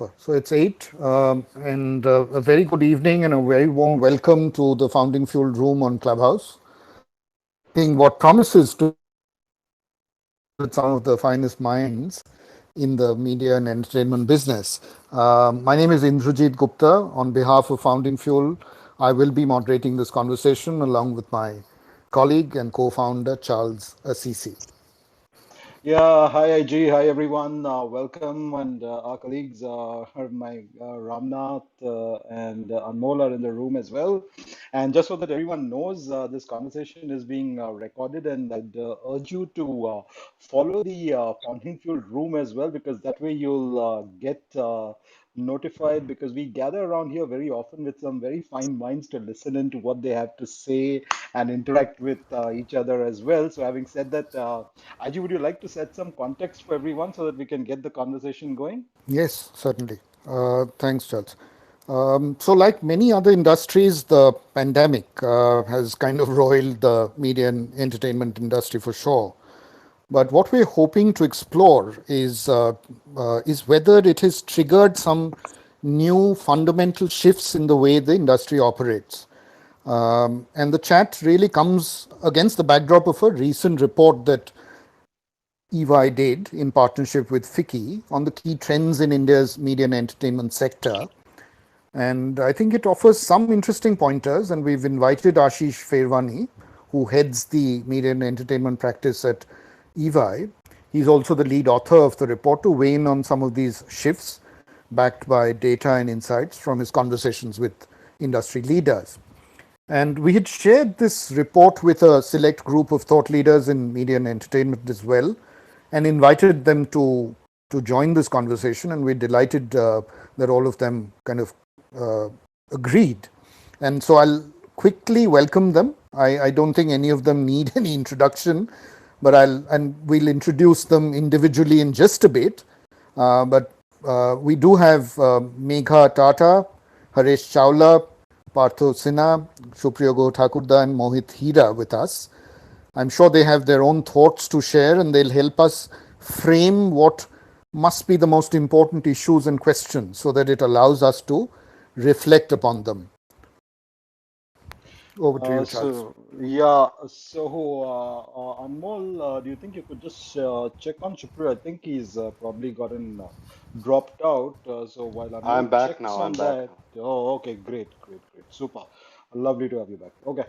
So it's 8, and a very good evening and a very warm welcome to the Founding Fuel Room on Clubhouse. In what promises to be a conversation with some of the finest minds in the media and entertainment business. My name is Indrajit Gupta. On behalf of Founding Fuel, I will be moderating this conversation along with my colleague and co-founder Charles Assisi. Yeah, hi IG, hi everyone. Welcome, and our colleagues, my Ramnath and Anmol are in the room as well. And just so that everyone knows, this conversation is being recorded, and I'd urge you to follow the Fountain Fuel room as well, because that way you'll get notified, because we gather around here very often with some very fine minds to listen into what they have to say and interact with each other as well. So having said that, Aji, would you like to set some context for everyone so that we can get the conversation going? Yes, certainly. Thanks, Charles. So, like many other industries, the pandemic has kind of roiled the media and entertainment industry for sure. But what we're hoping to explore is whether it has triggered some new fundamental shifts in the way the industry operates. And the chat really comes against the backdrop of a recent report that EY did in partnership with FICCI on the key trends in India's media and entertainment sector. And I think it offers some interesting pointers. And we've invited Ashish Pherwani, who heads the media and entertainment practice at EY. He's also the lead author of the report to weigh in on some of these shifts, backed by data and insights from his conversations with industry leaders. And we had shared this report with a select group of thought leaders in media and entertainment as well, and invited them to join this conversation. And we're delighted that all of them kind of agreed. And so I'll quickly welcome them. I don't think any of them need any introduction, but we'll introduce them individually in just a bit. But we do have Megha Tata, Haresh Chawla, Partha Sinha, Suprio Guha Thakurta, and Mohit Hira with us. I'm sure they have their own thoughts to share, and they'll help us frame what must be the most important issues and questions so that it allows us to reflect upon them. Over to you, Charles. Anmol, do you think you could just check on Shukru? I think he's probably gotten dropped out. So while I'm Anmol back checks now. on I'm back that, now. oh, okay, great, super. Lovely to have you back. Okay,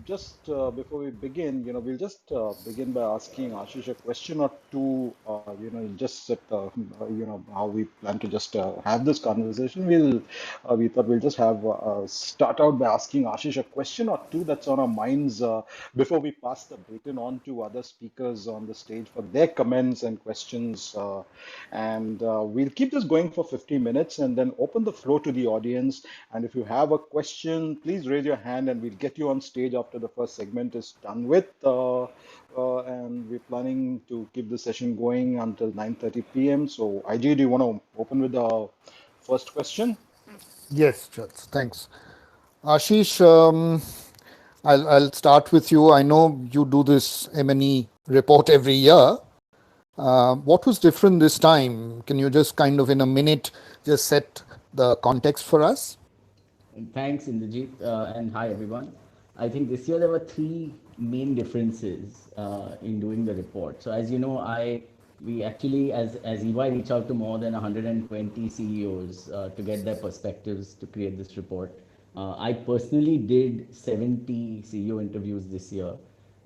just before we begin, we'll just begin by asking Ashish a question or two. Just set, how we plan to just have this conversation. We thought we'll just have start out by asking Ashish a question or two that's on our minds before we pass the baton on to other speakers on the stage for their comments and questions. And we'll keep this going for 50 minutes and then open the floor to the audience. And if you have a question, please raise your hand and we'll get you on stage after the first segment is done with. And we're planning to keep the session going until 9:30 p.m. So, IG, do you want to open with the first question? Yes, Charles. Thanks. Ashish, I'll start with you. I know you do this M&E report every year. What was different this time? Can you just kind of in a minute just set the context for us? Thanks, Indrajit, and hi everyone. I think this year there were three main differences in doing the report. So as you know, we actually as EY reach out to more than 120 CEOs to get their perspectives to create this report. I personally did 70 CEO interviews this year.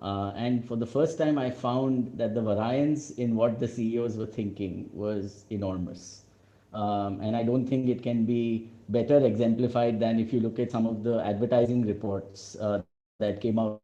And for the first time, I found that the variance in what the CEOs were thinking was enormous. And I don't think it can be better exemplified than if you look at some of the advertising reports that came out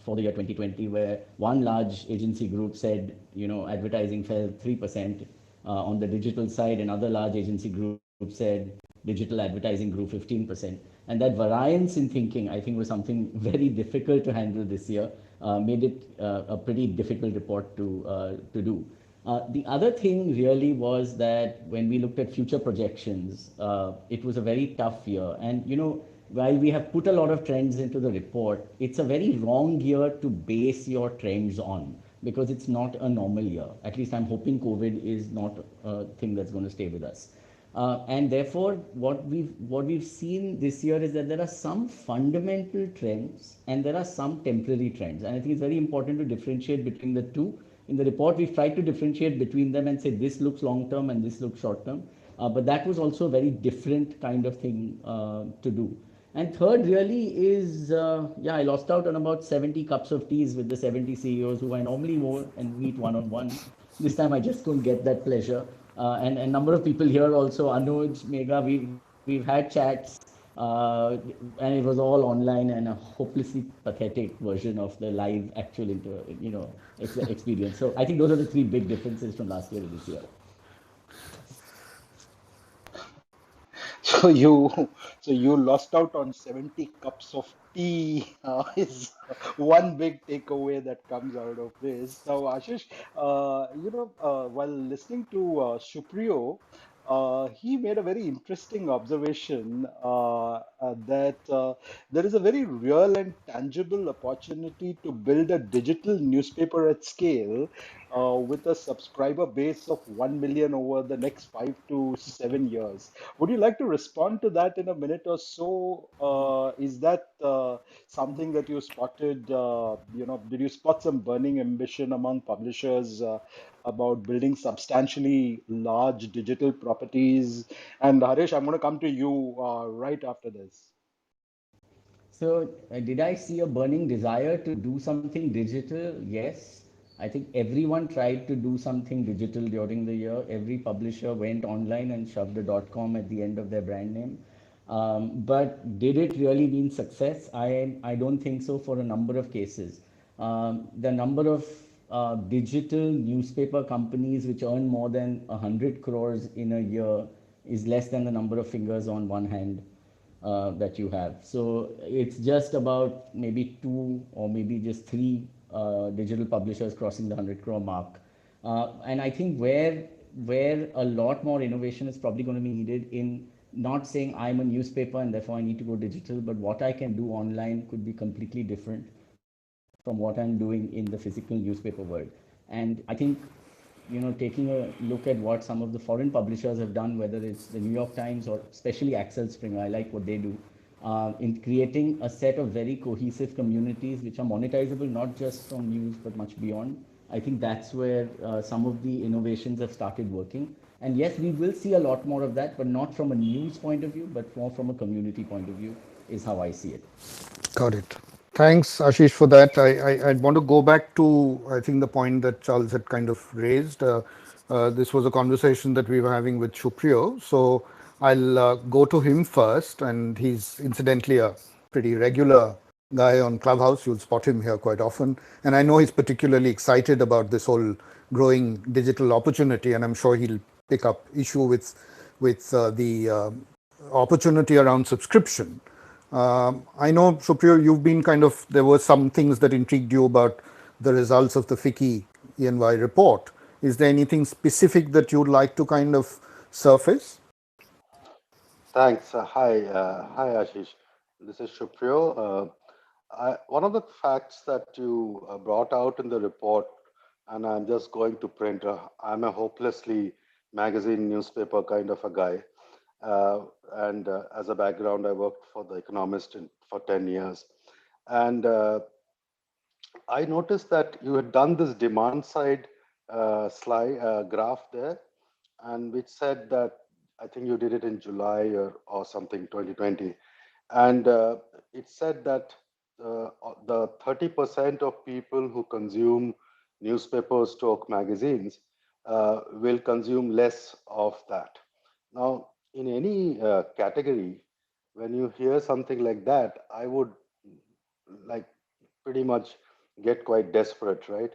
for the year 2020, where one large agency group said, advertising fell 3% on the digital side, another large agency group said digital advertising grew 15%. And that variance in thinking, I think, was something very difficult to handle this year, made it a pretty difficult report to do. The other thing really was that when we looked at future projections, it was a very tough year. And, while we have put a lot of trends into the report, it's a very wrong year to base your trends on. because it's not a normal year. At least I'm hoping COVID is not a thing that's going to stay with us. And therefore, what we've seen this year is that there are some fundamental trends and there are some temporary trends, and I think it's very important to differentiate between the two. In the report, we've tried to differentiate between them and say this looks long term and this looks short term, but that was also a very different kind of thing to do. And third, really, is yeah, I lost out on about 70 cups of teas with the 70 CEOs who I normally go and meet one on one. This time I just couldn't get that pleasure. And a number of people here also, Anuj, Megha, we've had chats, and it was all online and a hopelessly pathetic version of the live actual experience. So I think those are the three big differences from last year to this year. So you, so you lost out on 70 cups of tea, is one big takeaway that comes out of this. Now, Ashish, while listening to Suprio, he made a very interesting observation that there is a very real and tangible opportunity to build a digital newspaper at scale with a subscriber base of 1 million over the next 5 to 7 years. Would you like to respond to that in a minute or so? Is that something that you spotted? Did you spot some burning ambition among publishers about building substantially large digital properties? And Harish, I'm going to come to you right after this. So, did I see a burning desire to do something digital? Yes. I think everyone tried to do something digital during the year. Every publisher went online and shoved a .com at the end of their brand name. But did it really mean success? I don't think so for a number of cases. The number of digital newspaper companies which earn more than 100 crores in a year is less than the number of fingers on one hand that you have. So it's just about maybe two or maybe just three digital publishers crossing the 100 crore mark. And I think where a lot more innovation is probably going to be needed in not saying I'm a newspaper and therefore I need to go digital, but what I can do online could be completely different from what I'm doing in the physical newspaper world. And I think taking a look at what some of the foreign publishers have done, whether it's the New York Times or especially Axel Springer, I like what they do in creating a set of very cohesive communities which are monetizable not just from news but much beyond. I think that's where some of the innovations have started working. And yes, we will see a lot more of that, but not from a news point of view, but more from a community point of view, is how I see it. Got it. Thanks, Ashish, for that. I'd want to go back to, I think, the point that Charles had kind of raised. This was a conversation that we were having with Supriyo. So I'll go to him first. And he's incidentally a pretty regular guy on Clubhouse. You'll spot him here quite often. And I know he's particularly excited about this whole growing digital opportunity. And I'm sure he'll pick up issue with the opportunity around subscription. I know, Supriyo, you've been kind of, there were some things that intrigued you about the results of the FICCI-EY report. Is there anything specific that you'd like to kind of surface? Thanks. Hi, Ashish. This is Suprio. One of the facts that you brought out in the report, and I'm just going to print, I'm a hopelessly magazine newspaper kind of a guy. And as a background, I worked for the Economist for 10 years. And I noticed that you had done this demand side slide graph there, and which said that I think you did it in July or something, 2020, and it said that the 30% of people who consume newspapers, stroke magazines, will consume less of that. Now, in any category, when you hear something like that, I would like pretty much get quite desperate, right?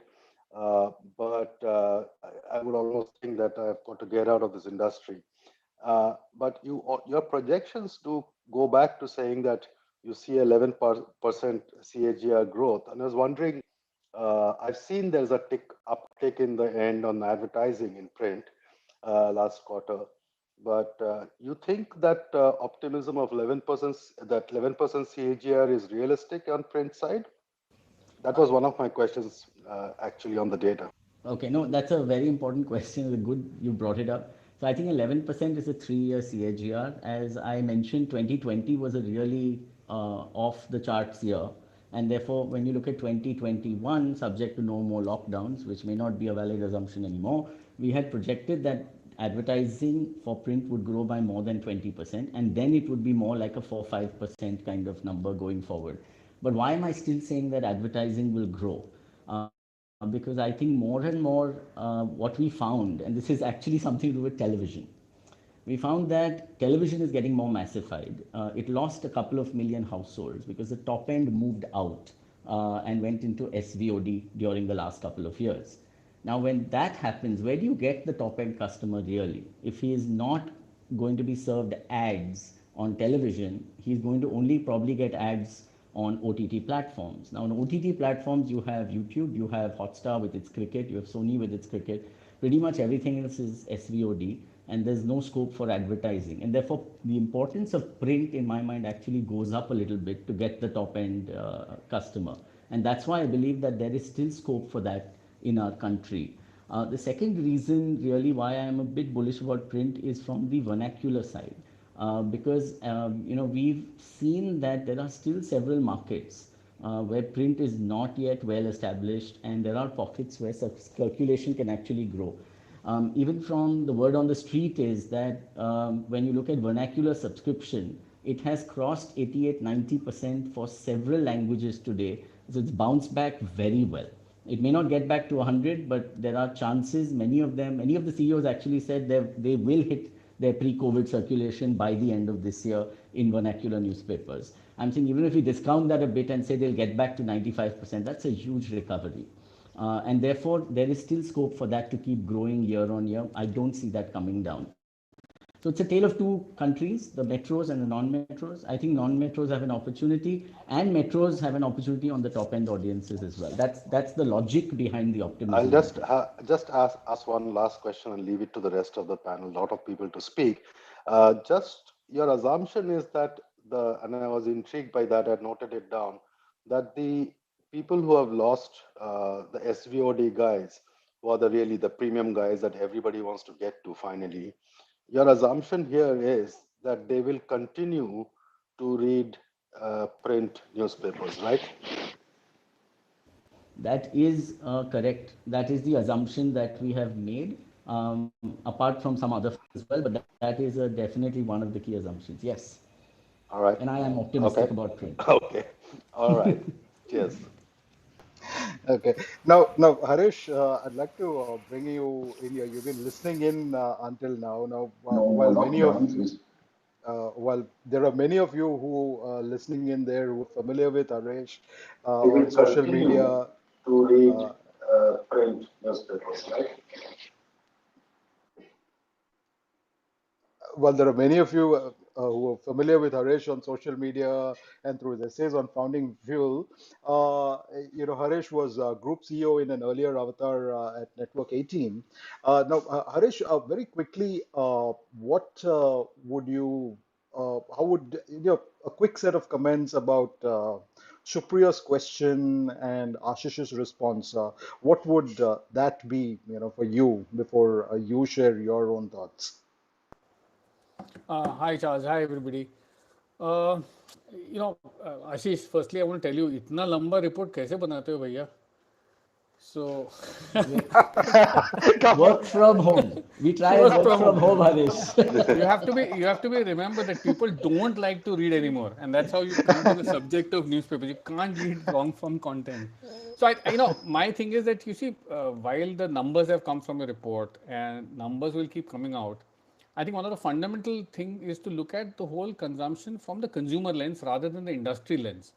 But I would almost think that I've got to get out of this industry. But your projections do go back to saying that you see 11% CAGR growth. And I was wondering, I've seen there's a uptick in the end on advertising in print last quarter. But you think that optimism of 11%, that 11% CAGR is realistic on print side? That was one of my questions actually on the data. Okay, no, that's a very important question. Good you brought it up. So I think 11% is a 3-year CAGR. As I mentioned, 2020 was a really off the charts year. And therefore, when you look at 2021, subject to no more lockdowns, which may not be a valid assumption anymore, we had projected that advertising for print would grow by more than 20%, and then it would be more like a 4-5% kind of number going forward. But why am I still saying that advertising will grow? Because I think more and more what we found, and this is actually something to do with television, we found that television is getting more massified. It lost a couple of million households because the top end moved out and went into SVOD during the last couple of years. Now, when that happens, where do you get the top end customer really? If he is not going to be served ads on television, he's going to only probably get ads on OTT platforms. Now, on OTT platforms, you have YouTube, you have Hotstar with its cricket, you have Sony with its cricket. Pretty much everything else is SVOD, and there's no scope for advertising. And therefore, the importance of print, in my mind, actually goes up a little bit to get the top end customer. And that's why I believe that there is still scope for that in our country. The second reason, really, why I am a bit bullish about print is from the vernacular side, because we've seen that there are still several markets where print is not yet well established, and there are pockets where circulation can actually grow. Even from the word on the street is that when you look at vernacular subscription, it has crossed 88-90% for several languages today. So it's bounced back very well. It may not get back to 100, but there are chances. Many of the CEOs actually said they will hit their pre-COVID circulation by the end of this year in vernacular newspapers. I'm saying even if we discount that a bit and say they'll get back to 95%, that's a huge recovery. And therefore, there is still scope for that to keep growing year on year. I don't see that coming down. So it's a tale of two countries, the metros and the non-metros. I think non-metros have an opportunity, and metros have an opportunity on the top-end audiences as well. That's the logic behind the I'll optimism just out there. ask one last question and leave it to the rest of the panel. A lot of people to speak. Just your assumption is that and I was intrigued by that. I noted it down that the people who have lost the SVOD guys, who are really the premium guys that everybody wants to get to finally. Your assumption here is that they will continue to read print newspapers, right? That is correct. That is the assumption that we have made, apart from some other factors as well. But that is definitely one of the key assumptions. Yes, All right. and I am Okay. optimistic about print. Okay. All right. Cheers. Okay. Now, Harish, I'd like to bring you in here. You've been listening in until now. Now, while there are many of you who are listening in there who are familiar with Harish on social media, To read uh, print newspapers, right? well, there are many of you who are familiar with Harish on social media and through his essays on founding Fuel. Harish was Group CEO in an earlier avatar at Network 18. Harish, very quickly, what would you, how would, a quick set of comments about Supriya's question and Ashish's response. What would that be, for you before you share your own thoughts? Hi Charles, hi everybody. Uh, Ashish, firstly I want to tell you, इतना लंबा report कैसे बनाते हो भैया? So Work from home. We try and work work from from home. home, Harish. You have to be remember that people don't like to read anymore, and that's how you come to the subject of newspapers. You can't read long form content. So my thing is that you see, while the numbers have come from a report and numbers will keep coming out, I think one of the fundamental thing is to look at the whole consumption from the consumer lens rather than the industry lens.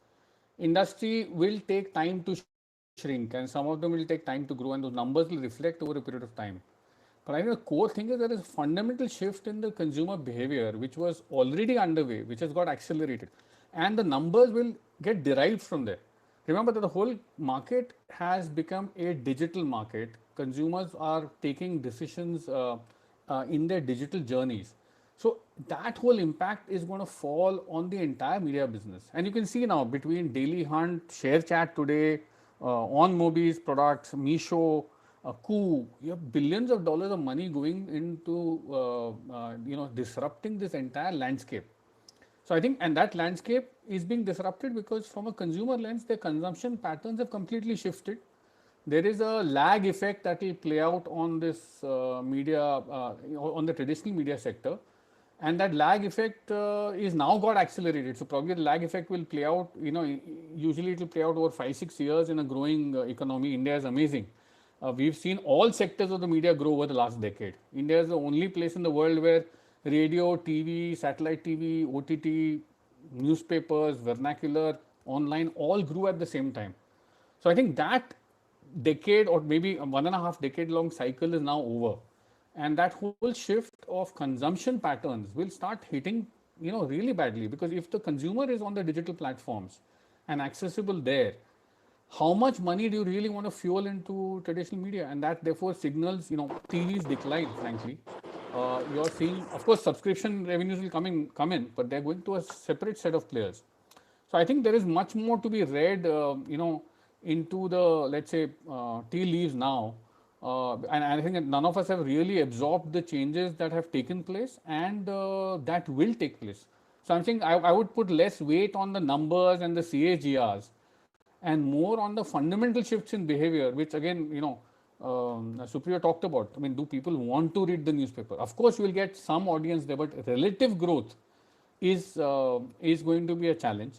Industry will take time to shrink, and some of them will take time to grow, and those numbers will reflect over a period of time. But I think the core thing is there is a fundamental shift in the consumer behavior, which was already underway, which has got accelerated, and the numbers will get derived from there. Remember that the whole market has become a digital market. Consumers are taking decisions in their digital journeys. So that whole impact is going to fall on the entire media business. And you can see now between Daily Hunt, Share Chat today, on Mobi's products, Misho, Coup. You have billions of dollars of money going into disrupting this entire landscape. So I think, and that landscape is being disrupted because from a consumer lens, their consumption patterns have completely shifted. There is a lag effect that will play out on this media, on the traditional media sector, and that lag effect is now got accelerated. So probably the lag effect will play out. Usually it will play out over 5-6 years in a growing economy. India is amazing. We've seen all sectors of the media grow over the last decade. India is the only place in the world where radio, TV, satellite TV, OTT, newspapers, vernacular, online all grew at the same time. So I think that decade or maybe a 1.5 decade long cycle is now over. And that whole shift of consumption patterns will start hitting, really badly, because if the consumer is on the digital platforms and accessible there, how much money do you really want to fuel into traditional media? And that therefore signals, TV's decline, frankly. You're seeing, of course, subscription revenues will come in, but they're going to a separate set of players. So I think there is much more to be read, into the, let's say, tea leaves now. And I think that none of us have really absorbed the changes that have taken place and that will take place. So I'm saying I would put less weight on the numbers and the CAGRs and more on the fundamental shifts in behavior, which again, Suprio talked about. I mean, do people want to read the newspaper? Of course, you will get some audience there, but relative growth is going to be a challenge,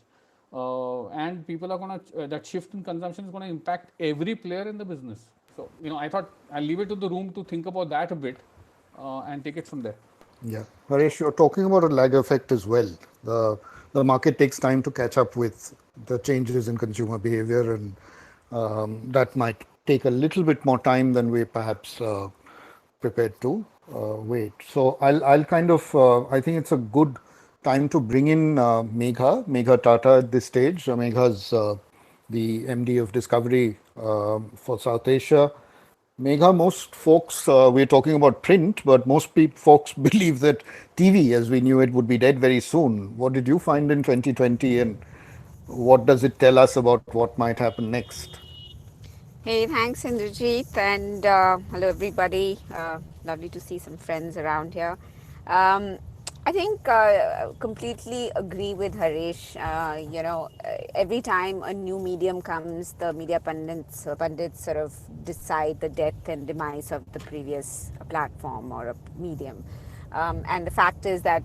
and people are going to that shift in consumption is going to impact every player in the business. So I thought I'll leave it to the room to think about that a bit and take it from there. Yeah. Haresh, you're talking about a lag effect as well. The market takes time to catch up with the changes in consumer behavior, and that might take a little bit more time than we perhaps prepared to wait. So I'll kind of I think it's a good time to bring in Megha Tata at this stage. Megha's the MD of Discovery for South Asia. Megha, most folks, we're talking about print, but most folks believe that TV, as we knew it, would be dead very soon. What did you find in 2020, and what does it tell us about what might happen next? Hey, thanks, Indrajit, and hello, everybody. Lovely to see some friends around here. I think completely agree with Haresh. Every time a new medium comes, the media pundits sort of decide the death and demise of the previous platform or a medium. And the fact is that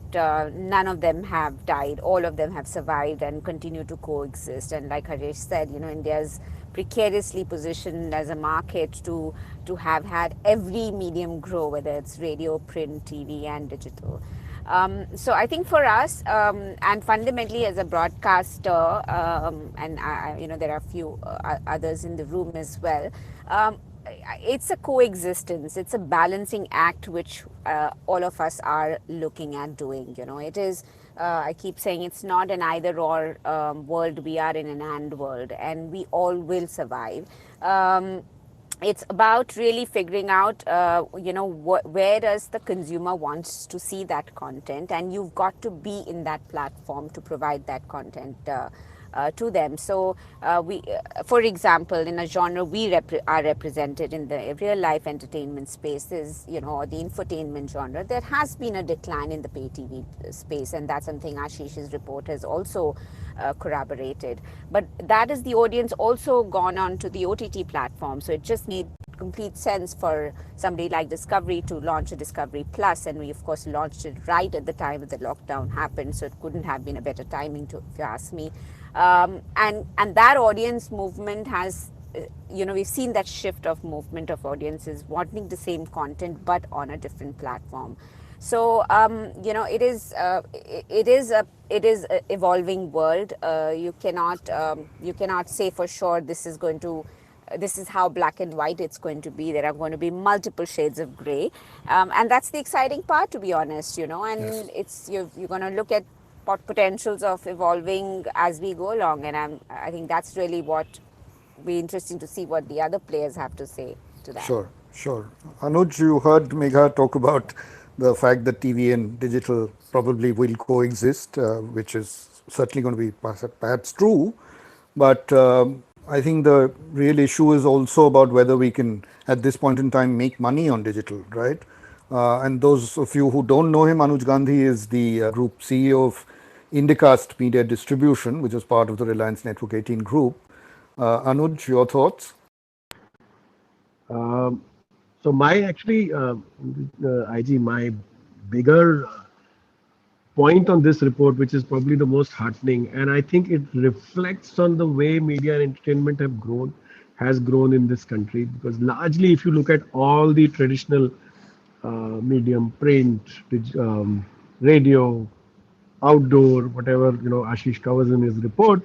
none of them have died. All of them have survived and continue to coexist. And like Haresh said, India's precariously positioned as a market to have had every medium grow, whether it's radio, print, TV, and digital. So I think for us, and fundamentally as a broadcaster, and there are a few others in the room as well. It's a coexistence. It's a balancing act which all of us are looking at doing. It is. I keep saying it's not an either or world. We are in an and world, and we all will survive. It's about really figuring out, where does the consumer wants to see that content, and you've got to be in that platform to provide that content to them. So for example, in a genre we are represented in the real life entertainment spaces, or the infotainment genre, there has been a decline in the pay TV space, and that's something Ashish's report has also corroborated. But that is the audience also gone on to the OTT platform, so it just needs complete sense for somebody like Discovery to launch a Discovery Plus, and we of course launched it right at the time that the lockdown happened, so it couldn't have been a better timing, if you ask me. And that audience movement has, we've seen that shift of movement of audiences wanting the same content but on a different platform. So it is a evolving world. You cannot say for sure this is how black and white it's going to be. There are going to be multiple shades of gray, and that's the exciting part, to be honest. And Yes. it's you're going to look at potentials of evolving as we go along, and I think that's really what will be interesting to see what the other players have to say to that. Sure, sure. Anuj, you heard Megha talk about the fact that TV and digital probably will coexist, which is certainly going to be perhaps true. But I think the real issue is also about whether we can, at this point in time, make money on digital, right? And those of you who don't know him, Anuj Gandhi is the group CEO of Indicast Media Distribution, which is part of the Reliance Network 18 group. Anuj, your thoughts? Um, so my actually, IG, my bigger point on this report, which is probably the most heartening, and I think it reflects on the way media and entertainment has grown in this country. Because largely, if you look at all the traditional medium, print, radio, outdoor, whatever Ashish covers in his report,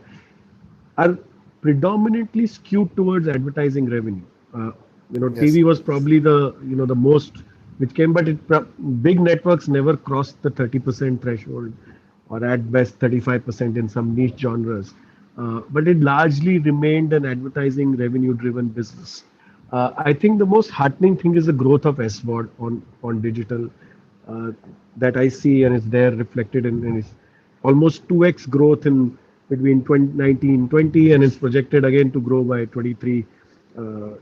are predominantly skewed towards advertising revenue. Uh, Yes. TV was probably the the most which came, but big networks never crossed the 30% threshold, or at best 35% in some niche genres. But it largely remained an advertising revenue-driven business. I think the most heartening thing is the growth of SVOD on digital, uh, that I see, and it's there reflected in its almost 2x growth in between 2019-20, and it's projected again to grow by 23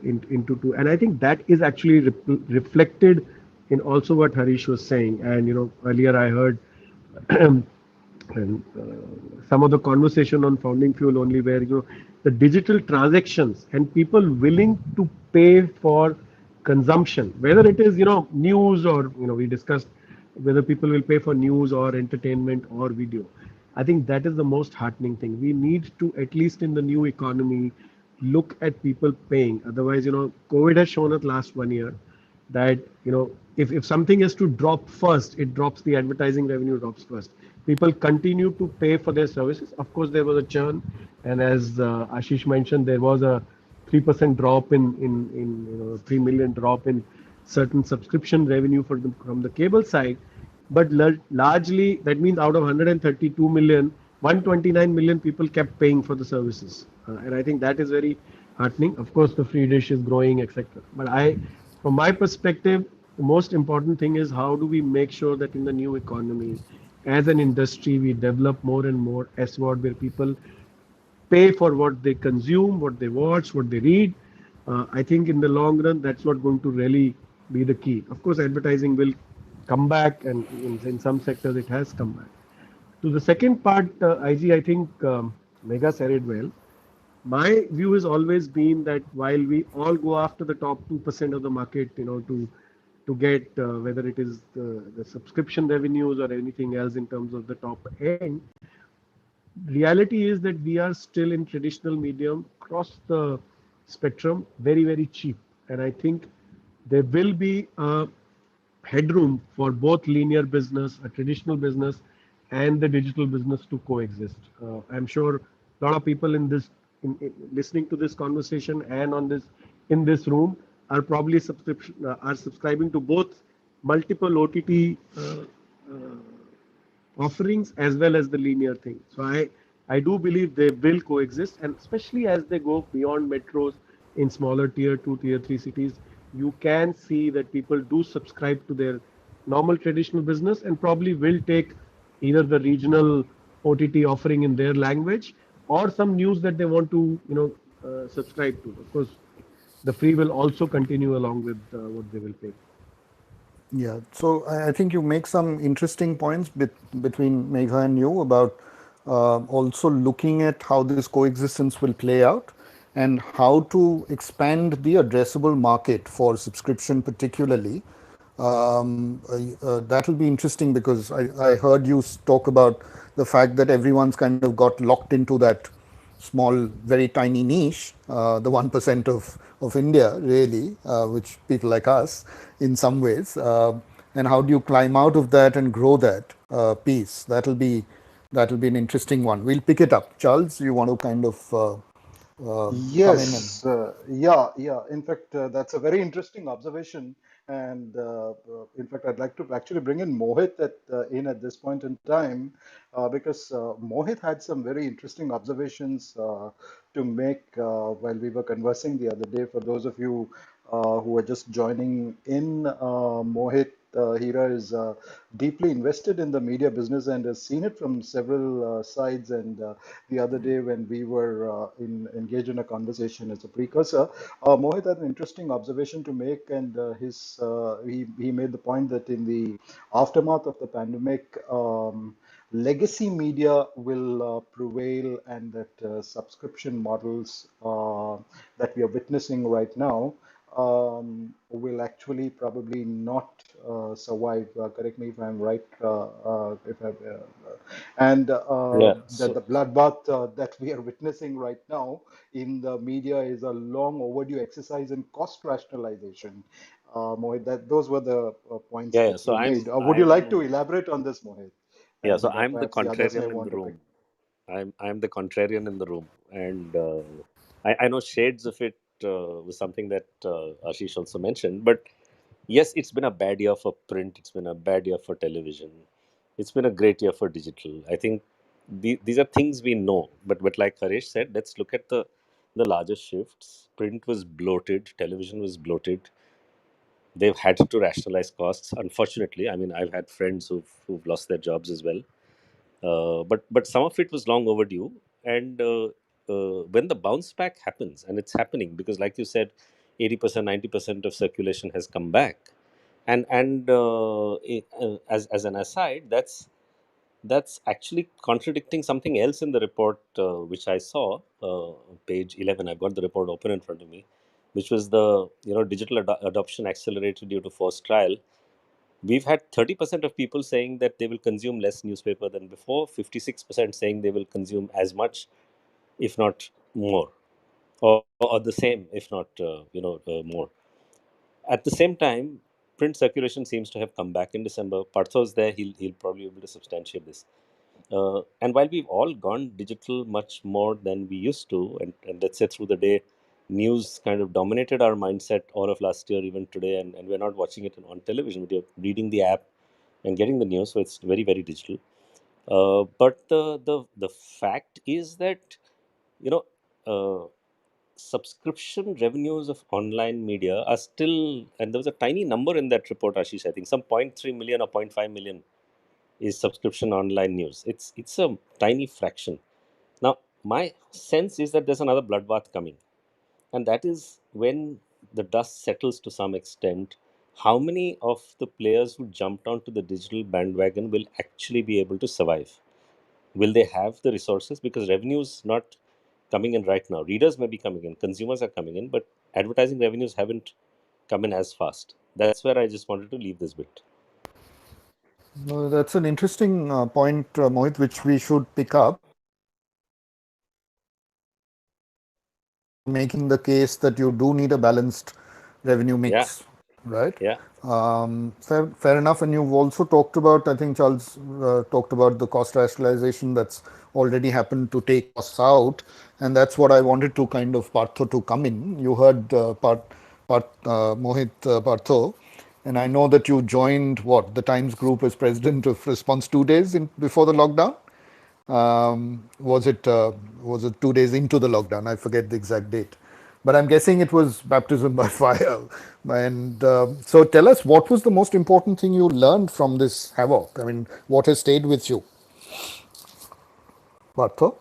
into two. And I think that is actually reflected in also what Harish was saying. And earlier I heard and some of the conversation on founding fuel only, where the digital transactions and people willing to pay for consumption, whether it is news, or we discussed whether people will pay for news or entertainment or video. I think that is the most heartening thing. We need to, at least in the new economy, look at people paying. Otherwise, COVID has shown us last 1 year that if something has to drop first, it drops, the advertising revenue drops first. People continue to pay for their services. Of course, there was a churn, and as Ashish mentioned, there was a 3% drop in 3 million drop in certain subscription revenue from the cable side. But largely, that means out of 132 million, 129 million people kept paying for the services. And I think that is very heartening. Of course, the free dish is growing, etc. But from my perspective, the most important thing is how do we make sure that in the new economy, as an industry, we develop more and more SWOT, where people pay for what they consume, what they watch, what they read. I think in the long run, that's what going to really be the key. Of course, advertising will come back, and in some sectors, it has come back. To the second part, IG, I think Megha said it well. My view has always been that while we all go after the top 2% of the market, to get whether it is the subscription revenues or anything else in terms of the top end, reality is that we are still in traditional medium across the spectrum very, very cheap. And I think there will be a headroom for both linear business, a traditional business, and the digital business to coexist. I'm sure a lot of people listening to this conversation and on this in this room are probably are subscribing to both multiple OTT offerings as well as the linear thing. So I do believe they will coexist, and especially as they go beyond metros in smaller tier two, tier three cities, you can see that people do subscribe to their normal traditional business and probably will take either the regional OTT offering in their language or some news that they want to subscribe to. Of course, the free will also continue along with what they will pay. Yeah, so I think you make some interesting points between Megha and you about also looking at how this coexistence will play out and how to expand the addressable market for subscription, particularly. That'll be interesting because I heard you talk about the fact that everyone's kind of got locked into that small, very tiny niche, the 1% of India, really, which people like us in some ways. And how do you climb out of that and grow that piece? That'll be an interesting one. We'll pick it up. Charles, you want to kind of come in and Yes, yeah. In fact, that's a very interesting observation. And in fact, I'd like to actually bring in Mohit in at this point in time, because Mohit had some very interesting observations to make while we were conversing the other day. For those of you who are just joining in, Mohit Hira is deeply invested in the media business and has seen it from several sides. And the other day, when we were engaged in a conversation as a precursor, Mohit had an interesting observation to make, and he made the point that in the aftermath of the pandemic, legacy media will prevail, and that subscription models that we are witnessing right now will actually probably not survive. Correct me if I'm right. If I, and Yeah. that So the bloodbath that we are witnessing right now in the media is a long overdue exercise in cost rationalization. Mohit, those were the points yeah. that So you I'm made. Would you like to I'm elaborate on this, Mohit? yeah. So And I'm the perhaps the others may contrarian in the want to pick. room. I'm the contrarian in the room, and I know shades of it was something that Ashish also mentioned. But yes, it's been a bad year for print. It's been a bad year for television. It's been a great year for digital. I think these are things we know. But like Haresh said, let's look at the larger shifts. Print was bloated. Television was bloated. They've had to rationalize costs. Unfortunately, I mean, I've had friends who've lost their jobs as well. But some of it was long overdue. And when the bounce back happens, and it's happening because, like you said, 80%, 90% of circulation has come back. And as an aside, that's actually contradicting something else in the report, which I saw, page 11. I've got the report open in front of me, which was the digital adoption accelerated due to forced trial. We've had 30% of people saying that they will consume less newspaper than before, 56% saying they will consume as much, if not more, or the same, if not more. At the same time, print circulation seems to have come back in December. Partho's there; he'll probably be able to substantiate this. And while we've all gone digital much more than we used to, and let's say through the day, news kind of dominated our mindset all of last year, even today, and we're not watching it on television, we're reading the app and getting the news, so it's very, very digital. But the fact is that, you know, uh, subscription revenues of online media are still, and there was a tiny number in that report, Ashish, I think some 0.3 million or 0.5 million is subscription online news. It's a tiny fraction. Now, my sense is that there's another bloodbath coming, and that is when the dust settles to some extent. How many of the players who jumped onto the digital bandwagon will actually be able to survive? Will they have the resources? Because revenues not coming in right now. Readers may be coming in, consumers are coming in, but advertising revenues haven't come in as fast. That's where I just wanted to leave this bit. No, that's an interesting point, Mohit, which we should pick up. Making the case that you do need a balanced revenue Yeah, mix, right? yeah. Fair enough. And you've also talked about, I think Charles talked about the cost rationalization that's already happened to take costs out. And that's what I wanted to kind of Partho to come in. You heard Mohit Partho. And I know that you joined what the Times Group as president of Response 2 days before the lockdown. Was it 2 days into the lockdown? I forget the exact date, but I'm guessing it was baptism by fire. And so, tell us, what was the most important thing you learned from this havoc? I mean, what has stayed with you, Partho?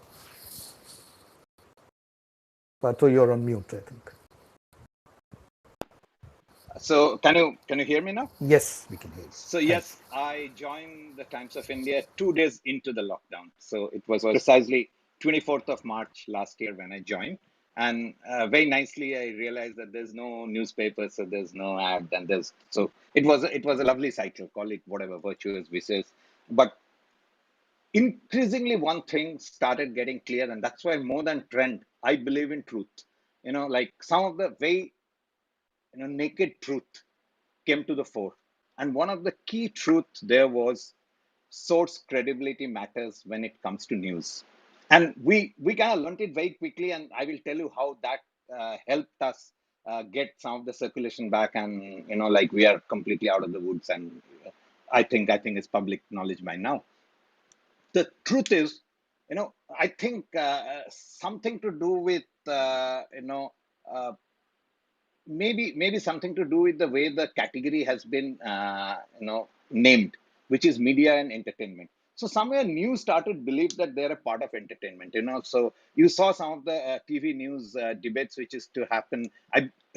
Partho, you're on mute, I think. So can you hear me now? Yes, we can hear you. So Thanks. yes, I joined the Times of India 2 days into the lockdown. So it was precisely 24th of March last year when I joined. And very nicely, I realized that there's no newspaper, so there's no ad, and there's so it was a lovely cycle. Call it whatever, virtuous, vicious. But increasingly, one thing started getting clear, and that's why more than trend, I believe in truth. Like some of the very naked truth came to the fore. And one of the key truths there was source credibility matters when it comes to news. And we kind of learned it very quickly, and I will tell you how that helped us get some of the circulation back, and like we are completely out of the woods. And I think it's public knowledge by now. The truth is, I think something to do with uh, maybe something to do with the way the category has been named, which is media and entertainment. So somewhere news started believe that they're a part of entertainment. So you saw some of the TV news debates which is to happen.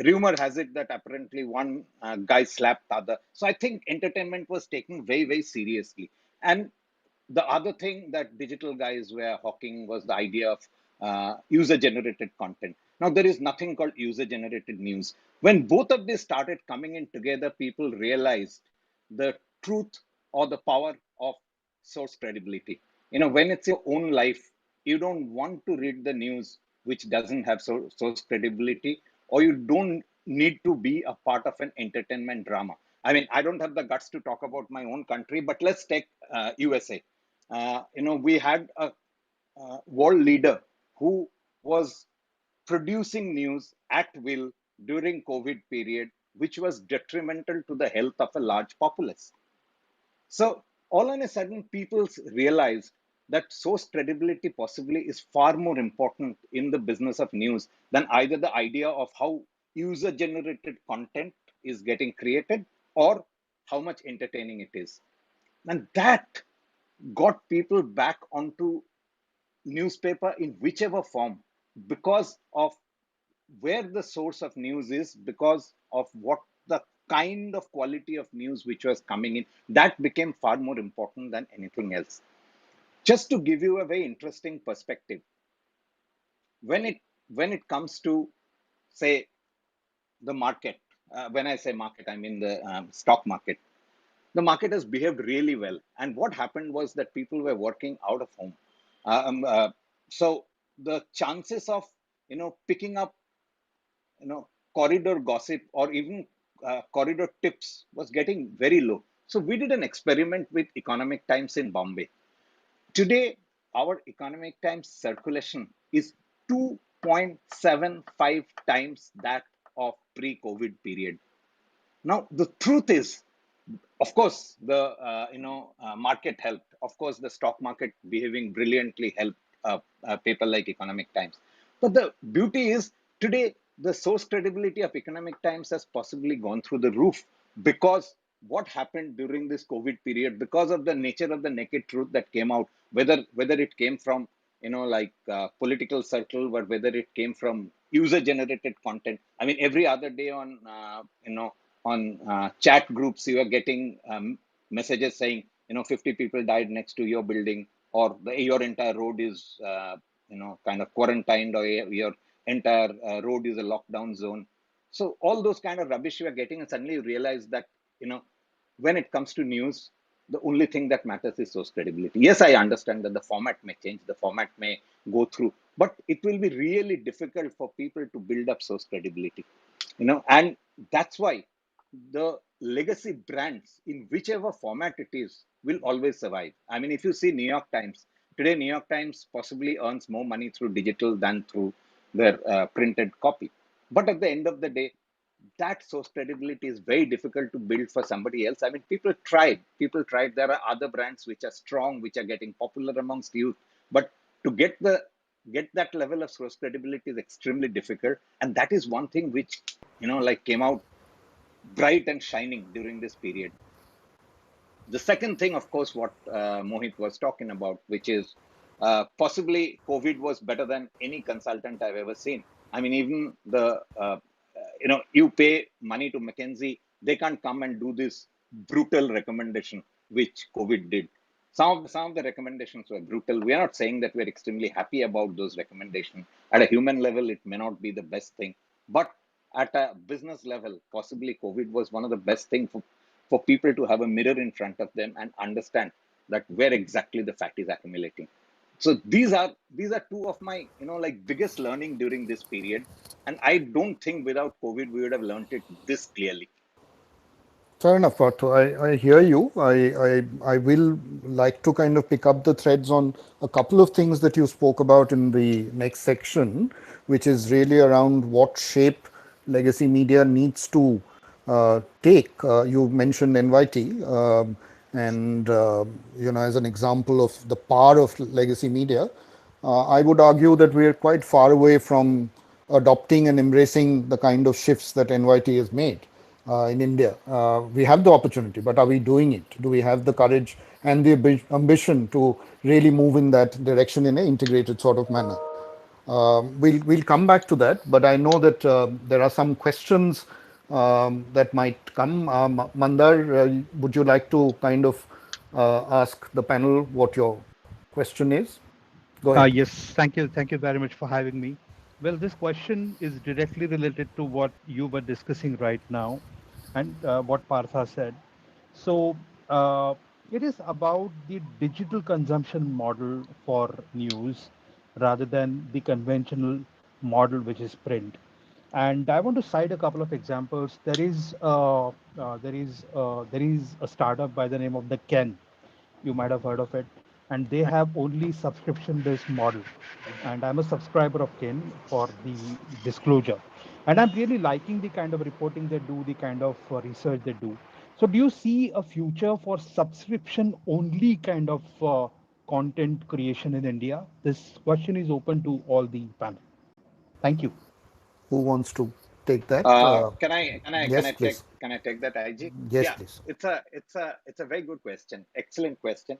Rumor has it that apparently one guy slapped the other. So I think entertainment was taken very very seriously. And the other thing that digital guys were hawking was the idea of user generated content. Now, there is nothing called user generated news. When both of these started coming in together, people realized the truth or the power of source credibility. When it's your own life, you don't want to read the news which doesn't have source credibility, or you don't need to be a part of an entertainment drama. I mean, I don't have the guts to talk about my own country, but let's take USA. We had a world leader who was producing news at will during COVID period, which was detrimental to the health of a large populace. So all on a sudden, people realized that source credibility possibly is far more important in the business of news than either the idea of how user generated content is getting created or how much entertaining it is. And that got people back onto newspaper in whichever form, because of where the source of news is, because of what the kind of quality of news which was coming in, that became far more important than anything else. Just to give you a very interesting perspective, when it comes to, say, the market, when I say market, I mean the stock market. The market has behaved really well. And what happened was that people were working out of home. So the chances of picking up corridor gossip or even corridor tips was getting very low. So we did an experiment with Economic Times in Bombay. Today, our Economic Times circulation is 2.75 times that of pre-COVID period. Now, the truth is, of course, the market helped. Of course, the stock market behaving brilliantly helped a paper like Economic Times. But the beauty is, today the source credibility of Economic Times has possibly gone through the roof, because what happened during this COVID period, because of the nature of the naked truth that came out, whether it came from political circle, or whether it came from user generated content. I mean, every other day on chat groups, you are getting messages saying 50 people died next to your building, or your entire road is kind of quarantined, or your entire road is a lockdown zone. So all those kind of rubbish you are getting, and suddenly you realize that when it comes to news, the only thing that matters is source credibility. Yes, I understand that the format may change, the format may go through, but it will be really difficult for people to build up source credibility. And that's why the legacy brands, in whichever format it is, will always survive. I mean, if you see New York Times today, New York Times possibly earns more money through digital than through their printed copy. But at the end of the day, that source credibility is very difficult to build for somebody else. I mean, people tried. There are other brands which are strong, which are getting popular amongst youth, but to get that level of source credibility is extremely difficult. And that is one thing which came out bright and shining during this period. The second thing, of course, what Mohit was talking about, which is possibly COVID was better than any consultant I've ever seen. I mean, even you pay money to McKinsey, they can't come and do this brutal recommendation which COVID did. Some of the recommendations were brutal. We are not saying that we're extremely happy about those recommendations. At a human level, it may not be the best thing, but at a business level, possibly COVID was one of the best things for people to have a mirror in front of them and understand that where exactly the fat is accumulating. So these are two of my biggest learning during this period, and I don't think without COVID we would have learned it this clearly. Fair enough, Partha. I hear you. I will like to kind of pick up the threads on a couple of things that you spoke about in the next section, which is really around what shape legacy media needs to take. You mentioned NYT, and as an example of the power of legacy media. I would argue that we are quite far away from adopting and embracing the kind of shifts that NYT has made in India. We have the opportunity, but are we doing it? Do we have the courage and the ambition to really move in that direction in an integrated sort of manner? We'll come back to that, but I know that there are some questions that might come. Mandar, would you like to kind of ask the panel what your question is? Go ahead. Yes, thank you. Thank you very much for having me. Well, this question is directly related to what you were discussing right now and what Partha said. So, it is about the digital consumption model for news rather than the conventional model, which is print. And I want to cite a couple of examples. There is a startup by the name of the Ken. You might have heard of it, and they have only subscription based model, and I'm a subscriber of Ken for the disclosure, and I'm really liking the kind of reporting they do, the kind of research they do. So do you see a future for subscription only kind of content creation in India? This question is open to all the panel. Thank you. Who wants to take that? Can Yes, I take please. that, IG? Yes, Yeah, please. it's a very good question. Excellent question.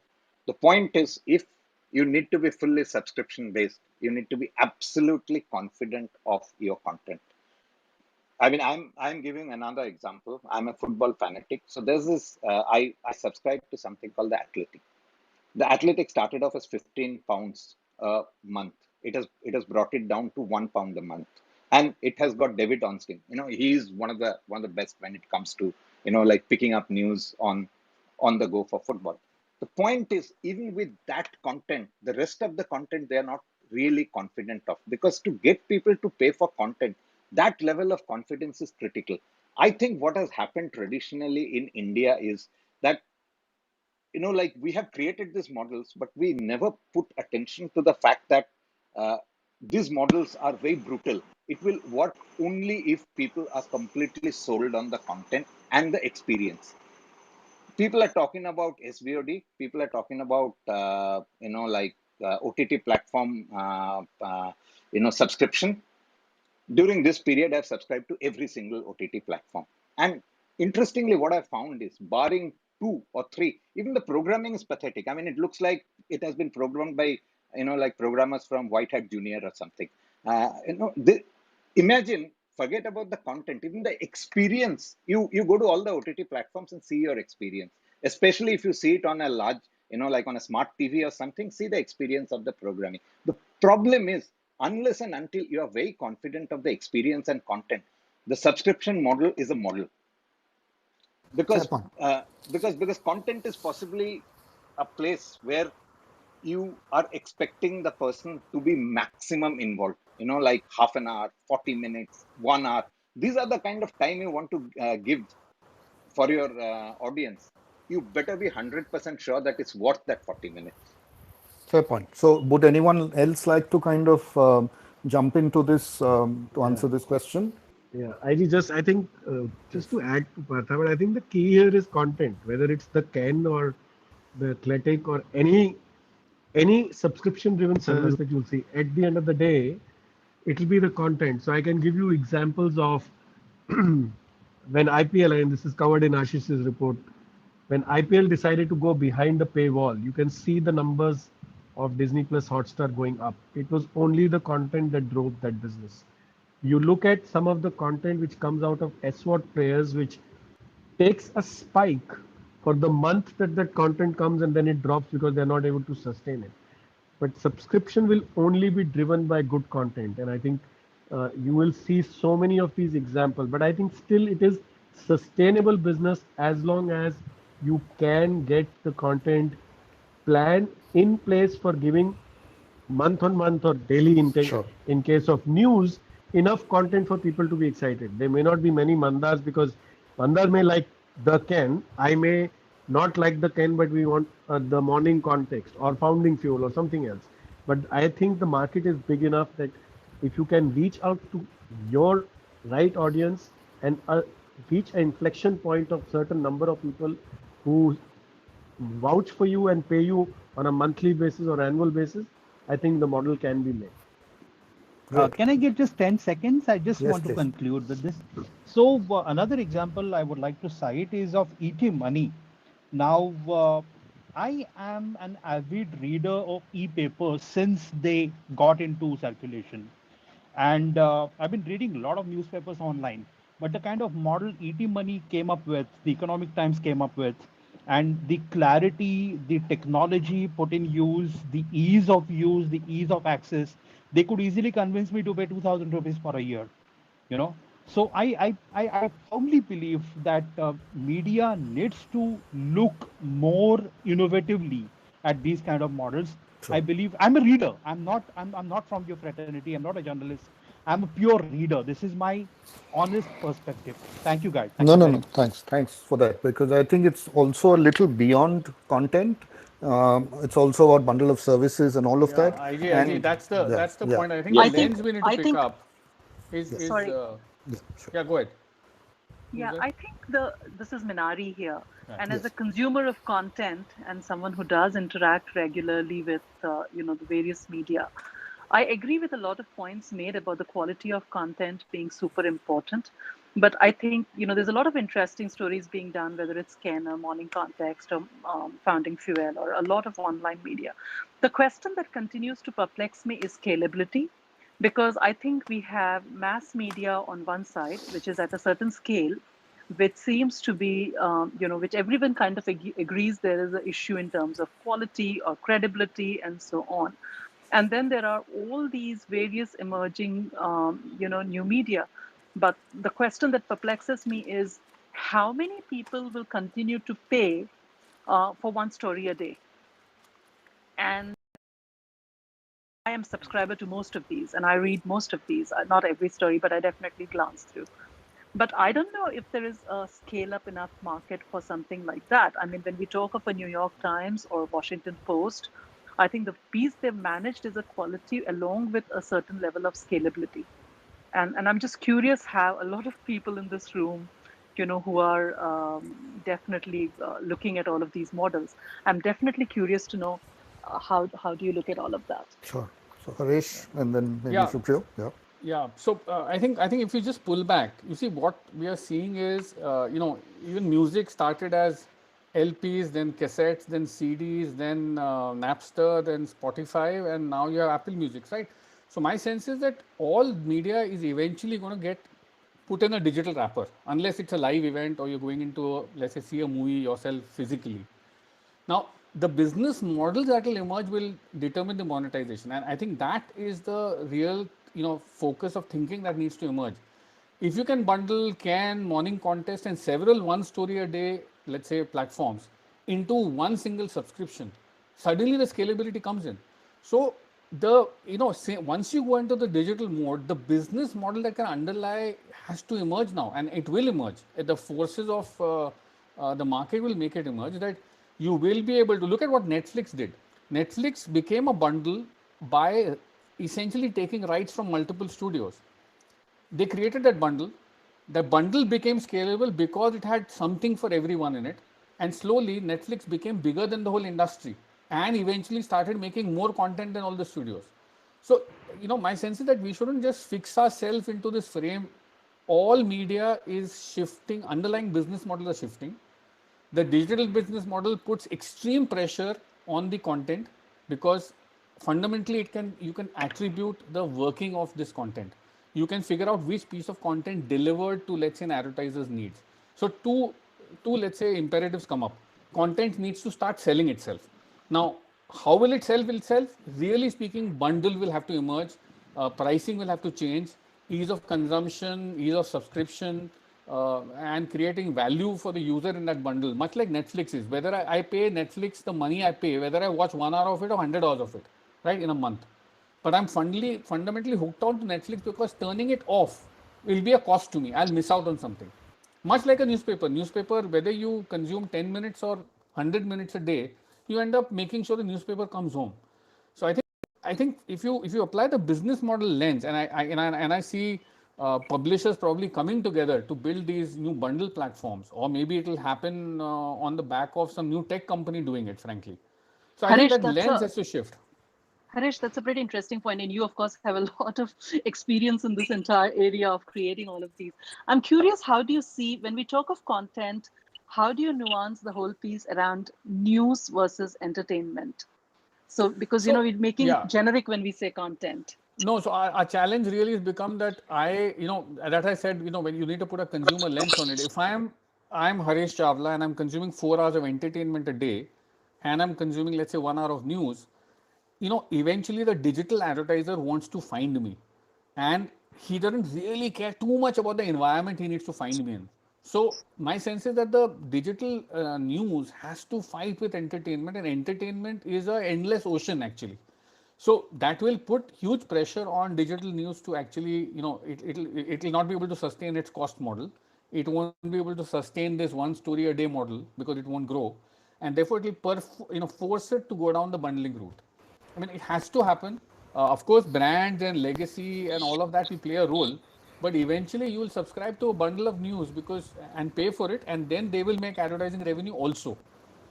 The point is, if you need to be fully subscription based, you need to be absolutely confident of your content. I mean, I'm giving another example. I'm a football fanatic, so there's this. I subscribe to something called the Athletic. The Athletic started off as 15 pounds a month. It has brought it down to £1 a month, and it has got David Onskin. He's one of the best when it comes to like picking up news on the go for football. The point is, even with that content, the rest of the content they are not really confident of, because to get people to pay for content, that level of confidence is critical. I think what has happened traditionally in India is that like we have created these models, but we never put attention to the fact that uh, these models are very brutal. It will work only if people are completely sold on the content and the experience. People are talking about SVOD, people are talking about like OTT platform subscription. During this period, I've subscribed to every single OTT platform. And interestingly, what I found is, barring two or three, even the programming is pathetic. I mean, it looks like it has been programmed by, like programmers from White Hat Junior or something. Imagine, forget about the content, even the experience. You go to all the OTT platforms and see your experience, especially if you see it on a large, like on a smart TV or something, see the experience of the programming. The problem is, unless and until you are very confident of the experience and content, the subscription model is a model. Fair because point. because content is possibly a place where you are expecting the person to be maximum involved, like half an hour, 40 minutes, 1 hour. These are the kind of time you want to give for your audience. You better be 100% sure that it's worth that 40 minutes. Fair point. So, would anyone else like to kind of jump into this to Yeah, answer this question? yeah. I think just to add to Partha, but I think the key here is content, whether it's the Ken or the Athletic or any subscription driven service that you'll see. At the end of the day, it'll be the content. So I can give you examples of when IPL, and this is covered in Ashish's report, when IPL decided to go behind the paywall, you can see the numbers of Disney Plus Hotstar going up. It was only the content that drove that business. You look at some of the content which comes out of SWAT players, which takes a spike for the month that that content comes and then it drops because they're not able to sustain it. But subscription will only be driven by good content, and I think you will see so many of these examples. But I think still it is sustainable business as long as you can get the content plan in place for giving month on month or daily intake. Sure. In case of news, enough content for people to be excited. There may not be many mandars because mandar may like the Ken, I may not like the Ken, but we want the morning context or founding fuel or something else. But I think the market is big enough that if you can reach out to your right audience and reach an inflection point of certain number of people who vouch for you and pay you on a monthly basis or annual basis, I think the model can be made. Great. Can I get just 10 seconds? I just Yes, want to please. conclude with this. So, another example I would like to cite is of ET Money. Now, I am an avid reader of e-papers since they got into circulation. And I've been reading a lot of newspapers online. But the kind of model ET Money came up with, the Economic Times came up with, and the clarity, the technology put in use, the ease of access, they could easily convince me to pay 2,000 rupees for a year. You know, so I firmly believe that media needs to look more innovatively at these kind of models. I Sure. believe I'm a reader. I'm not from your fraternity. I'm not a journalist. I'm a pure reader. This is my honest perspective. Thank you, guys. Thank No, you no, very no. much. Thanks for that, because I think it's also a little beyond content. It's also about bundle of services and all of Yeah, that. IG, And yeah, that's the yeah, point. I think the I yeah, think lens we need to I pick think up is sorry. yeah, sure. yeah. Go ahead. Who's Yeah, there? I think the this is Minari here. Right. And as a Yes, consumer of content and someone who does interact regularly with the various media, I agree with a lot of points made about the quality of content being super important. But I think there's a lot of interesting stories being done, whether it's Ken or Morning Context or Founding Fuel or a lot of online media. The question that continues to perplex me is scalability, because I think we have mass media on one side, which is at a certain scale, which seems to be, which everyone kind of agrees there is an issue in terms of quality or credibility and so on. And then there are all these various emerging, new media. But the question that perplexes me is how many people will continue to pay for one story a day? And I am subscriber to most of these, and I read most of these. Not every story, but I definitely glance through. But I don't know if there is a scale up enough market for something like that. I mean, when we talk of a New York Times or Washington Post, I think the piece they've managed is a quality along with a certain level of scalability. And I'm just curious how a lot of people in this room, who are definitely looking at all of these models, I'm definitely curious to know how do you look at all of that? sure. So Haresh, and then maybe Yeah, Suprio. Yeah, yeah. So I think if you just pull back, you see what we are seeing is even music started as LPs, then cassettes, then CDs, then Napster, then Spotify, and now you have Apple Music, right? So my sense is that all media is eventually going to get put in a digital wrapper, unless it's a live event or you're going into, let's say, see a movie yourself physically. Now, the business models that will emerge will determine the monetization, and I think that is the real focus of thinking that needs to emerge. If you can bundle can morning contest and several one story a day, let's say platforms, into one single subscription, suddenly the scalability comes in. So the say, once you go into the digital mode, the business model that can underlie has to emerge now, and it will emerge. The forces of the market will make it emerge, that you will be able to look at what Netflix did. Netflix became a bundle by essentially taking rights from multiple studios. They created that bundle. The bundle became scalable because it had something for everyone in it. And slowly, Netflix became bigger than the whole industry and eventually started making more content than all the studios. So, my sense is that we shouldn't just fix ourselves into this frame. All media is shifting, underlying business models are shifting. The digital business model puts extreme pressure on the content, because fundamentally you can attribute the working of this content. You can figure out which piece of content delivered to, let's say, an advertiser's needs. So two, let's say, imperatives come up. Content needs to start selling itself. Now, how will it sell itself? Really speaking, bundle will have to emerge, pricing will have to change, ease of consumption, ease of subscription, and creating value for the user in that bundle, much like Netflix is. Whether I pay Netflix the money I pay, whether I watch 1 hour of it or 100 hours of it, right, in a month. But I'm fundamentally hooked on to Netflix because turning it off will be a cost to me. I'll miss out on something. Much like a newspaper. Newspaper, whether you consume 10 minutes or 100 minutes a day, you end up making sure the newspaper comes home. So I think if you apply the business model lens, and I see publishers probably coming together to build these new bundle platforms, or maybe it will happen on the back of some new tech company doing it, frankly. So I think Harish, that that's lens a has to shift. Haresh, that's a pretty interesting point, and you, of course, have a lot of experience in this entire area of creating all of these. I'm curious, how do you see when we talk of content? How do you nuance the whole piece around news versus entertainment? So, because So we're making yeah, generic when we say content. no. So our challenge really has become that that I said, when you need to put a consumer lens on it. If I'm Haresh Chawla and I'm consuming 4 hours of entertainment a day, and I'm consuming, let's say, 1 hour of news, eventually the digital advertiser wants to find me, and he doesn't really care too much about the environment he needs to find me in. So my sense is that the digital news has to fight with entertainment, and entertainment is a endless ocean actually. So that will put huge pressure on digital news to actually, it'll not be able to sustain its cost model. It won't be able to sustain this one story a day model because it won't grow, and therefore it will force it to go down the bundling route. I mean, it has to happen. Of course, brands and legacy and all of that will play a role, but eventually you will subscribe to a bundle of news because and pay for it, and then they will make advertising revenue also.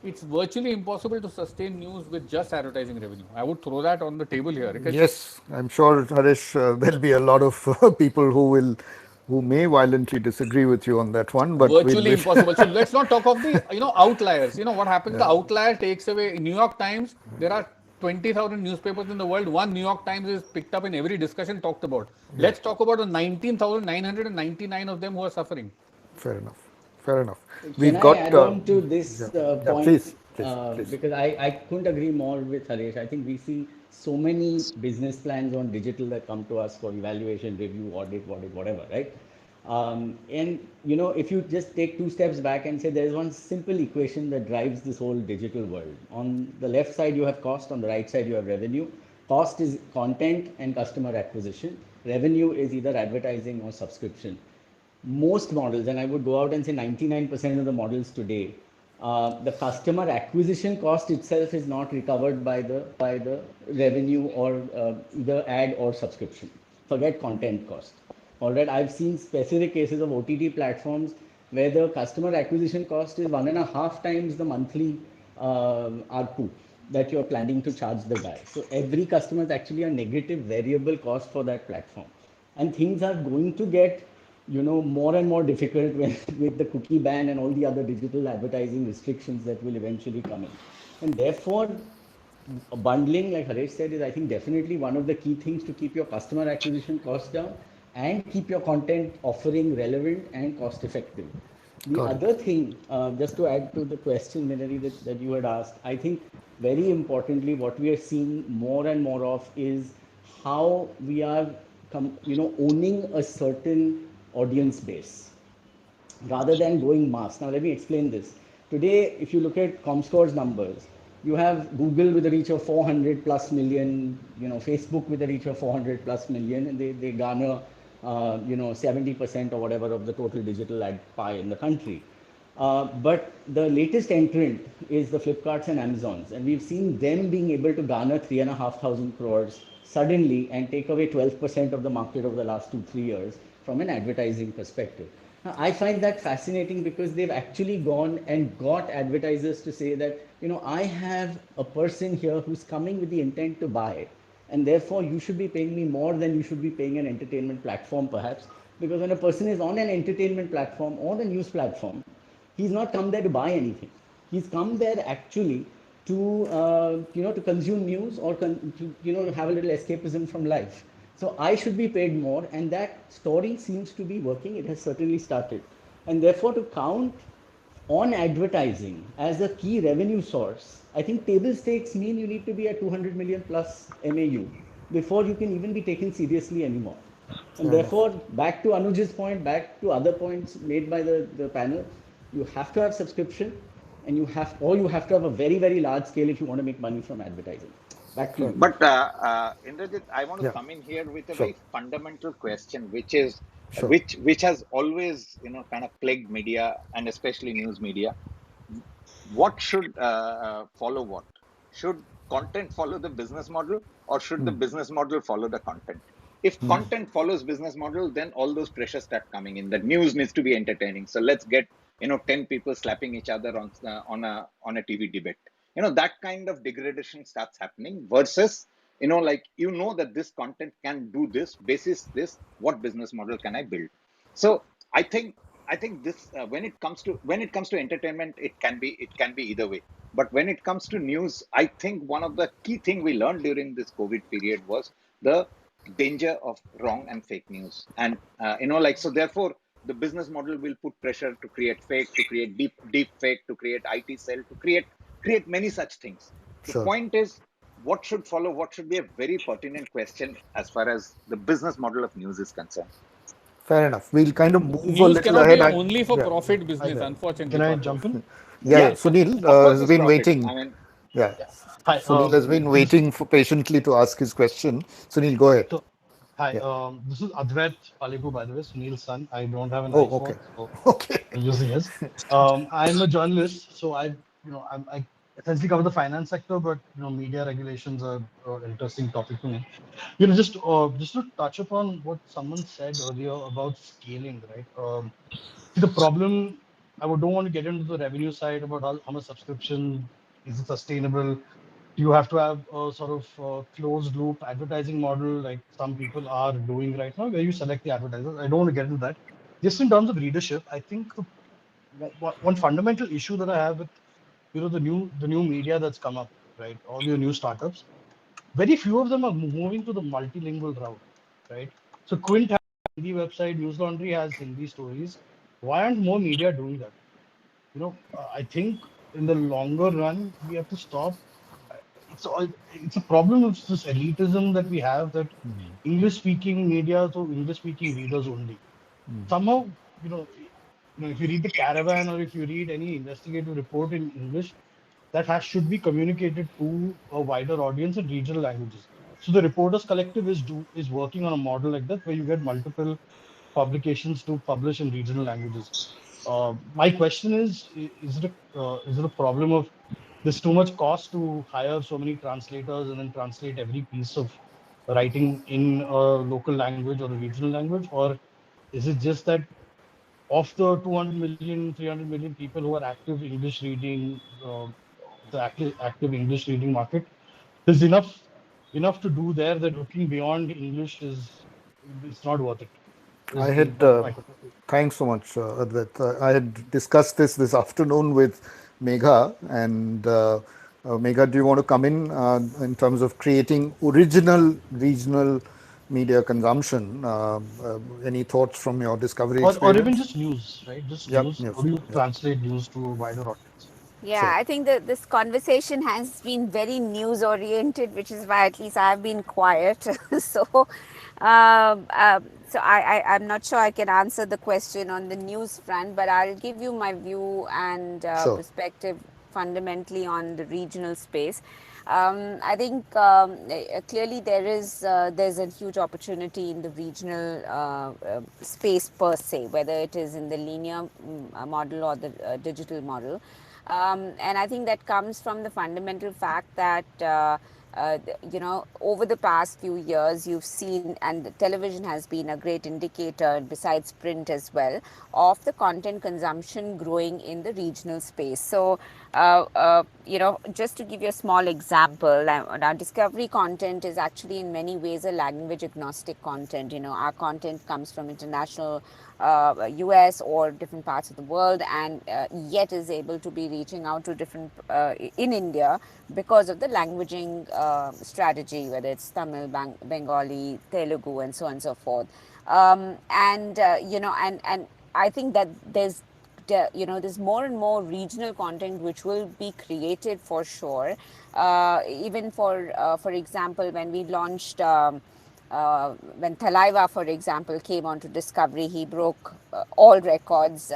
It's virtually impossible to sustain news with just advertising revenue. I would throw that on the table here because Yes, I'm sure, Harish, there'll be a lot of people who may violently disagree with you on that one, but we'll virtually wait. impossible. So let's not talk of the outliers. What happens? The Yeah, outlier takes away. New York Times. There are 20,000 newspapers in the world. One New York Times is picked up in every discussion talked about. yeah, Let's talk about the 19,999 of them who are suffering. fair enough. Fair enough. Can We've I got, add on to yeah, this yeah, point? please, please, please. Because I couldn't agree more with Haresh. I think we see so many business plans on digital that come to us for evaluation, review, audit, whatever, right? And if you just take two steps back and say there's one simple equation that drives this whole digital world. On the left side, you have cost, on the right side, you have revenue. Cost is content and customer acquisition, revenue is either advertising or subscription. Most models, and I would go out and say 99% of the models today, the customer acquisition cost itself is not recovered by the revenue or either ad or subscription. Forget content cost. All right, I've seen specific cases of OTT platforms where the customer acquisition cost is 1.5 times the monthly ARPU that you're planning to charge the guy. So every customer is actually a negative variable cost for that platform, and things are going to get more and more difficult with the cookie ban and all the other digital advertising restrictions that will eventually come in. And therefore, bundling, like Haresh said, is I think definitely one of the key things to keep your customer acquisition costs down and keep your content offering relevant and cost effective. The Got it. other thing, just to add to the question, Minari, that you had asked, I think very importantly, what we are seeing more and more of is how we are, owning a certain audience base rather than going mass. Now, let me explain this. Today, if you look at ComScore's numbers, you have Google with a reach of 400 plus million, Facebook with a reach of 400 plus million, and they garner, 70% or whatever of the total digital ad pie in the country. But the latest entrant is the Flipkarts and Amazons, and we've seen them being able to garner 3,500 crores suddenly and take away 12% of the market over the last 2-3 years from an advertising perspective. Now, I find that fascinating because they've actually gone and got advertisers to say that, I have a person here who's coming with the intent to buy, and therefore you should be paying me more than you should be paying an entertainment platform, perhaps, because when a person is on an entertainment platform or the news platform, he's not come there to buy anything. He's come there actually to to consume news or to have a little escapism from life. So I should be paid more, and that story seems to be working. It has certainly started, and therefore to count on advertising as a key revenue source, I think table stakes mean you need to be at 200 million plus MAU before you can even be taken seriously anymore. And Fair enough. therefore, back to Anuj's point, back to other points made by the panel, you have to have subscription, and you have to have a very, very large scale if you want to make money from advertising. Back to Fair you. enough. But Indrajit, I want to Yeah, come in here with a sure, very fundamental question, which is sure. which has always kind of plagued media and especially news media. What should follow what? Should content follow the business model, or should the business model follow the content? If content follows business model, then all those pressures start coming in. The news needs to be entertaining. So let's get 10 people slapping each other on a TV debate. That kind of degradation starts happening versus like that this content can do this basis this, what business model can I build? So i think I think this, when it comes to entertainment, it can be either way. But when it comes to news, I think one of the key thing we learned during this COVID period was the danger of wrong and fake news. And so therefore the business model will put pressure to create fake, to create deep fake, to create IT cell, to create many such things. The Sure. point is, what should follow, what should be a very pertinent question as far as the business model of news is concerned. Fair enough. We'll kind of move a News little cannot be ahead. only for Yeah, profit Hi business, there. unfortunately, Can I Partha. jump in? yeah, yeah. Yeah, Sunil of course has it's been profit. waiting. Yeah, Yeah. Hi. Sunil has been This is waiting for patiently to ask his question. Sunil, go ahead. so. Hi. Yeah. This is Advait Palipu, by the way, Sunil's son. I don't have an Oh, okay. iPhone, so Okay. I'm using his. I'm a journalist, so I essentially cover the finance sector, but media regulations are an interesting topic to me. Just to touch upon what someone said earlier about scaling, right? See, the problem, don't want to get into the revenue side about how much subscription is it sustainable. Do you have to have a sort of closed loop advertising model like some people are doing right now, where you select the advertisers? I don't want to get into that. Just in terms of readership, I think one fundamental issue that I have with the new media that's come up, right? All your new startups, very few of them are moving to the multilingual route, right? So Quint has a Hindi website, News Laundry has Hindi stories. Why aren't more media doing that? I think in the longer run, we have to stop. It's a problem of this elitism that we have, that English speaking media to English speaking readers only. Somehow, if you read the Caravan or if you read any investigative report in English, that should be communicated to a wider audience in regional languages. So the Reporters Collective is working on a model like that, where you get multiple publications to publish in regional languages. My question is it a problem of there's too much cost to hire so many translators and then translate every piece of writing in a local language or a regional language, or is it just that of the 200 million, 300 million people who are active English reading, the active English reading market, there's enough to do there that looking beyond English is it's not worth it. I Is had, that's my question. thanks so much, Advait. I had discussed this afternoon with Megha, and Megha, do you want to come in terms of creating original regional media consumption? Any thoughts from your discovery Or even experience? just news, right? Just Yep, news. How yes, do you yeah, translate news to a wider audience? Yeah, sure, I think that this conversation has been very news oriented, which is why at least I've been quiet. so, I'm not sure I can answer the question on the news front, but I'll give you my view and sure. perspective fundamentally on the regional space. I think clearly there's a huge opportunity in the regional space per se, whether it is in the linear model or the digital model. And I think that comes from the fundamental fact that over the past few years, you've seen, and the television has been a great indicator, besides print as well, of the content consumption growing in the regional space. So, just to give you a small example, our discovery content is actually in many ways a language agnostic content. Our content comes from international US or different parts of the world, and yet is able to be reaching out to different in India because of the languaging strategy, whether it's Tamil, Bengali, Telugu, and so on and so forth. And I think that there's more and more regional content which will be created for sure. Even for example, when we launched. When Thalaiva, for example, came onto Discovery, he broke all records.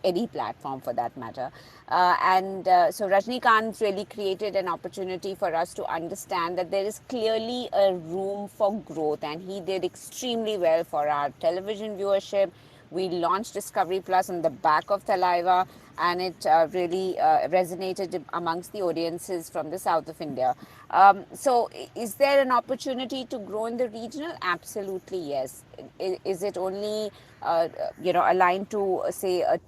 Any platform for that matter. And so Rajnikant really created an opportunity for us to understand that there is clearly a room for growth, and he did extremely well for our television viewership. We launched Discovery Plus on the back of Thalaiva, and it really resonated amongst the audiences from the south of India. So, is there an opportunity to grow in the regional? Absolutely, yes. Is it only aligned to say a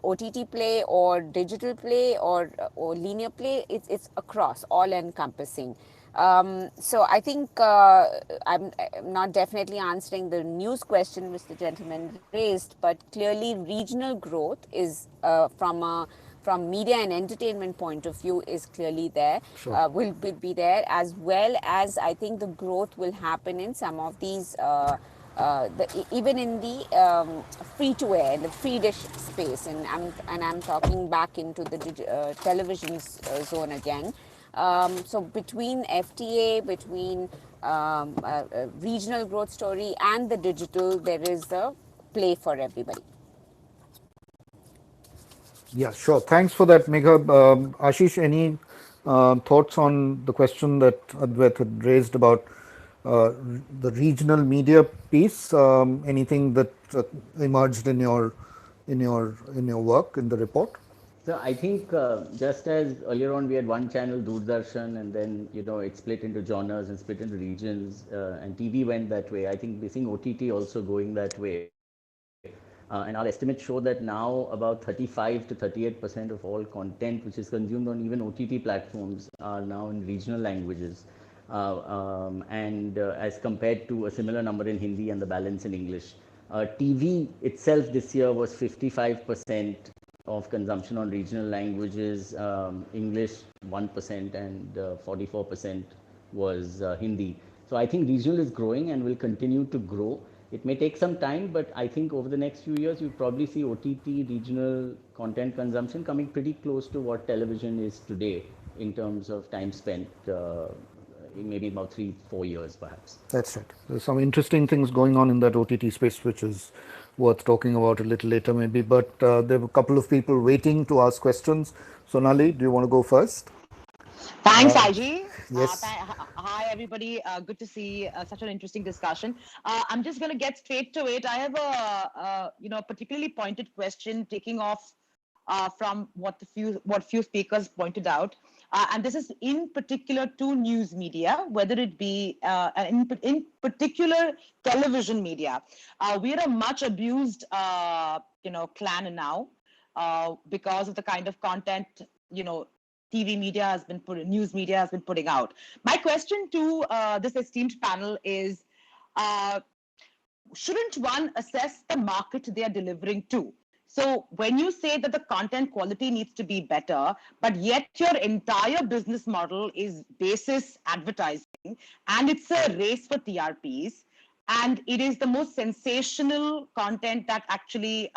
OTT play or digital play or linear play, it's across, all encompassing. So I think I'm not definitely answering the news question which the gentleman raised, but clearly regional growth is from media and entertainment point of view is clearly there, Sure. will be there, as well as I think the growth will happen in some of these even in the free to air, the free dish space, and I'm talking back into the television zone again. So between FTA, between regional growth story and the digital, there is a play for everybody. Yeah, sure. Thanks for that, Megha. Ashish, any thoughts on the question that Advait had raised about the regional media piece? Anything that emerged in your work in the report? So I think just as earlier on we had one channel, Doordarshan, and then it split into genres and split into regions, and TV went that way. I think we're seeing OTT also going that way, and our estimates show that now about 35 to 38% of all content which is consumed on even OTT platforms are now in regional languages, and as compared to a similar number in Hindi and the balance in English. TV itself this year was 55% of consumption on regional languages, English 1%, and 44% was Hindi. So I think regional is growing and will continue to grow. It may take some time, but I think over the next few years, you'll probably see OTT regional content consumption coming pretty close to what television is today in terms of time spent, in maybe about 3-4 years perhaps. That's right. There's some interesting things going on in that OTT space, which is worth talking about a little later, maybe. But there were a couple of people waiting to ask questions. Sonali, do you want to go first? Thanks, IG. Yes. Hi, everybody. Good to see such an interesting discussion. I'm just going to get straight to it. I have a particularly pointed question, taking off from what few speakers pointed out, and this is in particular to news media, whether it be in particular television media. We are a much abused clan now because of the kind of content TV media has been news media has been putting out. My question to this esteemed panel is, shouldn't one assess the market they are delivering to? So when you say that the content quality needs to be better, but yet your entire business model is basis advertising, and it's a race for TRPs, and it is the most sensational content that actually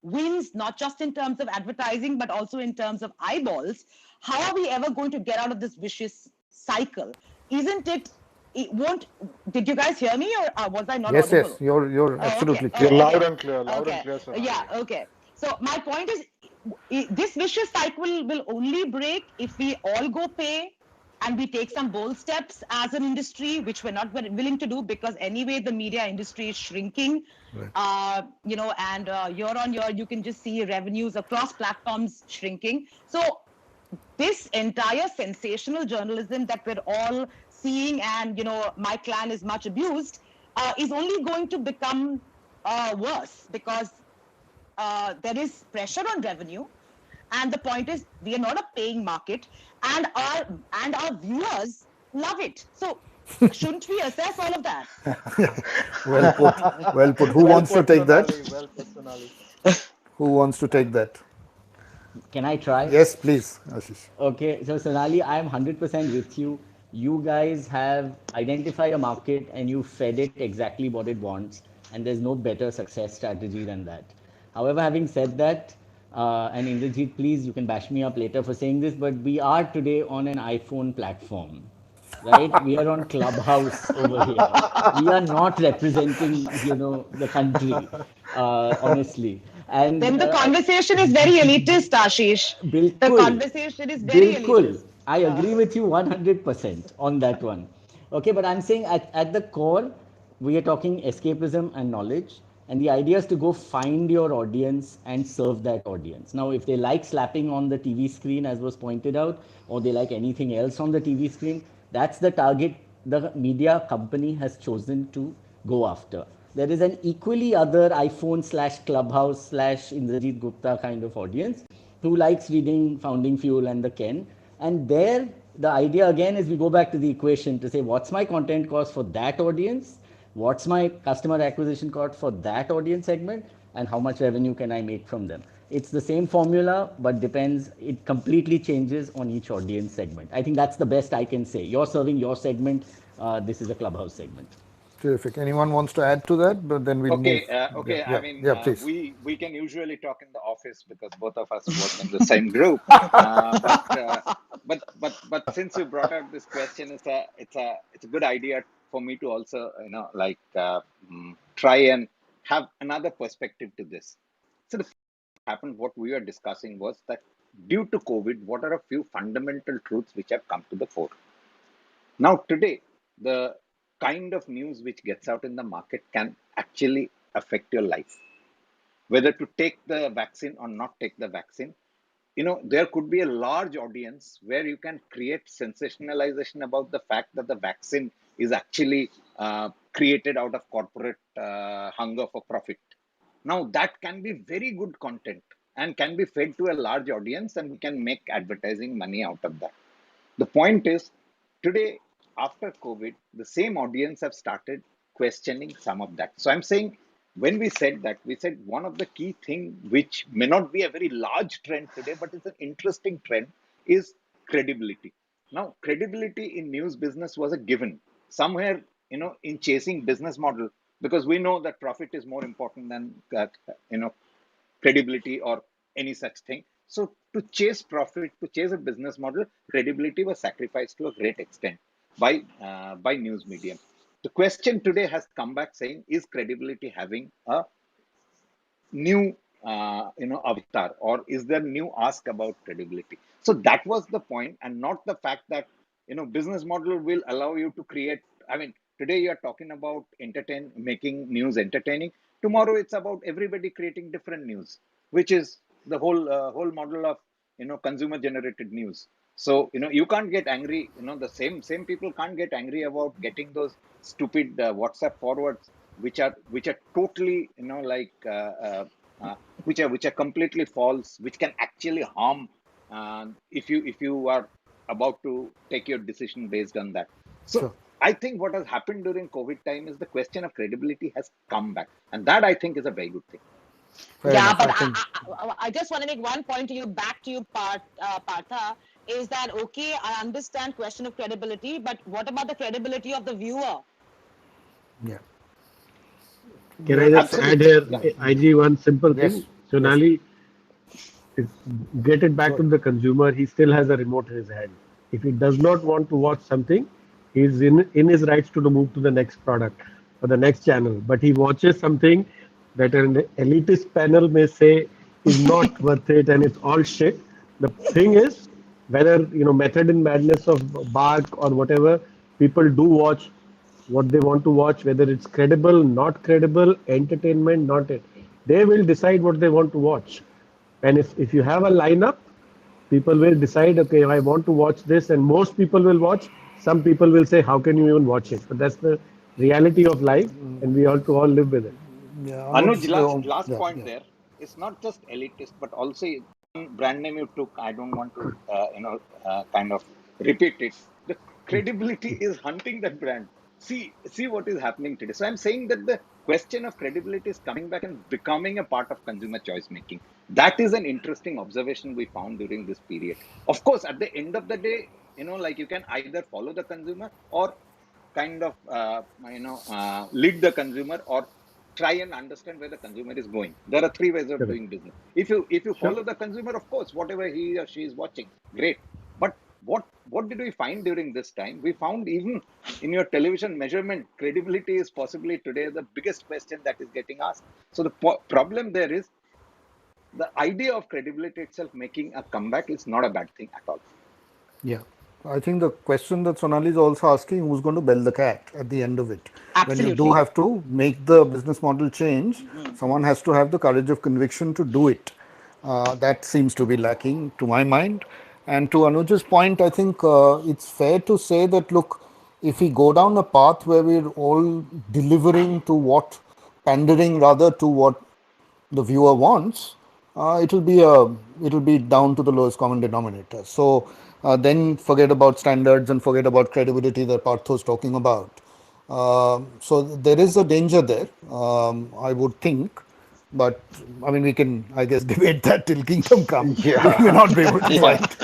wins, not just in terms of advertising, but also in terms of eyeballs, how are we ever going to get out of this vicious cycle? Isn't it? It won't. Did you guys hear me, or was I not Yes, yes. audible? You're Oh, okay. absolutely Oh, You're clear. loud okay. and clear, loud and Okay. clear, Sonali. Yeah. Okay. So my point is, this vicious cycle will only break if we all go pay and we take some bold steps as an industry, which we're not willing to do, because anyway the media industry is shrinking. Right. And year on year you can just see revenues across platforms shrinking. So this entire sensational journalism that we're all seeing, and my clan is much abused, is only going to become worse, because there is pressure on revenue, and the point is we are not a paying market, and our viewers love it. So shouldn't we assess all of that? Well put. Well put. Who Well wants to put, take that? Sonali. Well put, Sonali. Who wants to take that? Can I try? Yes, please, Ashish. Okay, so Sonali, I'm 100% with you. You guys have identified a market and you fed it exactly what it wants, and there's no better success strategy than that. However, having said that, and Indrajit, please, you can bash me up later for saying this, but we are today on an iPhone platform, right? We are on Clubhouse over here. We are not representing, the country, honestly. And Then the conversation is very elitist, Ashish. The बिल्कुल conversation is very बिल्कुल elitist. I agree with you 100% on that one. Okay, but I'm saying at the core, we are talking escapism and knowledge. And the idea is to go find your audience and serve that audience. Now, if they like slapping on the TV screen, as was pointed out, or they like anything else on the TV screen, that's the target the media company has chosen to go after. there is an equally other iPhone slash Clubhouse slash Indrajit Gupta kind of audience who likes reading Founding Fuel and the Ken. And there, the idea again is we go back to the equation to say what's my content cost for that audience, what's my customer acquisition cost for that audience segment, and how much revenue can I make from them. It's the same formula, but depends, it completely changes on each audience segment. I think that's the best I can say. You're serving your segment, this is a Clubhouse segment. Terrific. Anyone wants to add to that? But then we'll move. Yeah, Okay. I yeah, mean, yeah, please. we can usually talk in the office because both of us work in the same group. But since you brought out this question, it's a good idea for me to also try and have another perspective to this. So the happened, what we were discussing was that due to COVID, what are a few fundamental truths which have come to the fore? Now, today, the kind of news which gets out in the market can actually affect your life. Whether to take the vaccine or not take the vaccine, there could be a large audience where you can create sensationalization about the fact that the vaccine is actually created out of corporate hunger for profit. Now, that can be very good content and can be fed to a large audience, and we can make advertising money out of that. The point is, today, after COVID, the same audience have started questioning some of that. So I'm saying, when we said that, we said one of the key thing which may not be a very large trend today, but it's an interesting trend, is credibility. Now, credibility in news business was a given. Somewhere, in chasing business model, because we know that profit is more important than credibility or any such thing. So to chase profit, to chase a business model, credibility was sacrificed to a great extent by news medium. The question today has come back saying, is credibility having a new avatar, or is there new ask about credibility? So that was the point, and not the fact that business model will allow you to create. I mean, today you are talking about making news entertaining. Tomorrow it's about everybody creating different news, which is the whole model of consumer generated news. So you can't get angry. The same people can't get angry about getting those stupid WhatsApp forwards, which are totally which are completely false, which can actually harm if you are about to take your decision based on that. So Sure. I think what has happened during COVID time is the question of credibility has come back, and that I think is a very good thing. Fair Yeah, enough. but I think. I just want to make one point to you, back to you, Partha, is that okay? I understand question of credibility, but what about the credibility of the viewer? Yeah. Can Yeah. I just So, add Absolutely. here, Yeah. IG, one simple thing? yes. Yes. Sonali, is get it back Go to ahead. the consumer. He still has a remote in his hand. If he does not want to watch something, he's in his rights to move to the next product or the next channel. But he watches something that an elitist panel may say is not worth it and it's all shit. The thing is, whether method in madness of bark or whatever, people do watch what they want to watch, whether it's credible, not credible, entertainment, not it. They will decide what they want to watch. And if you have a lineup, people will decide, okay, I want to watch this, and most people will watch. Some people will say, how can you even watch it? But that's the reality of life, and we ought to all live with it. Yeah. Anuj, Anuj. last Yeah. point Yeah. there. It's not just elitist, but also one brand name you took. I don't want to, kind of repeat it. The credibility is hunting that brand. See what is happening today. So I'm saying that the question of credibility is coming back and becoming a part of consumer choice making. That is an interesting observation we found during this period. Of course, at the end of the day, like you can either follow the consumer or kind of lead the consumer, or try and understand where the consumer is going. There are three ways of Correct. doing business. If you Sure. follow the consumer, of course, whatever he or she is watching, great. But what did we find during this time? We found, even in your television measurement, credibility is possibly today the biggest question that is getting asked. So the problem there is, the idea of credibility itself making a comeback is not a bad thing at all. Yeah. I think the question that Sonali is also asking, who's going to bell the cat at the end of it? When you do Absolutely. have to make the business model change, someone has to have the courage of conviction to do it. That seems to be lacking, to my mind. And to Anuj's point, I think it's fair to say that, look, if we go down a path where we're all delivering to what pandering rather to what the viewer wants, it'll be down to the lowest common denominator. So then forget about standards and forget about credibility that Partho's talking about. So there is a danger there, I would think. But I mean, we can, I guess, debate that till kingdom come. We may Yeah, not be able to yeah. find.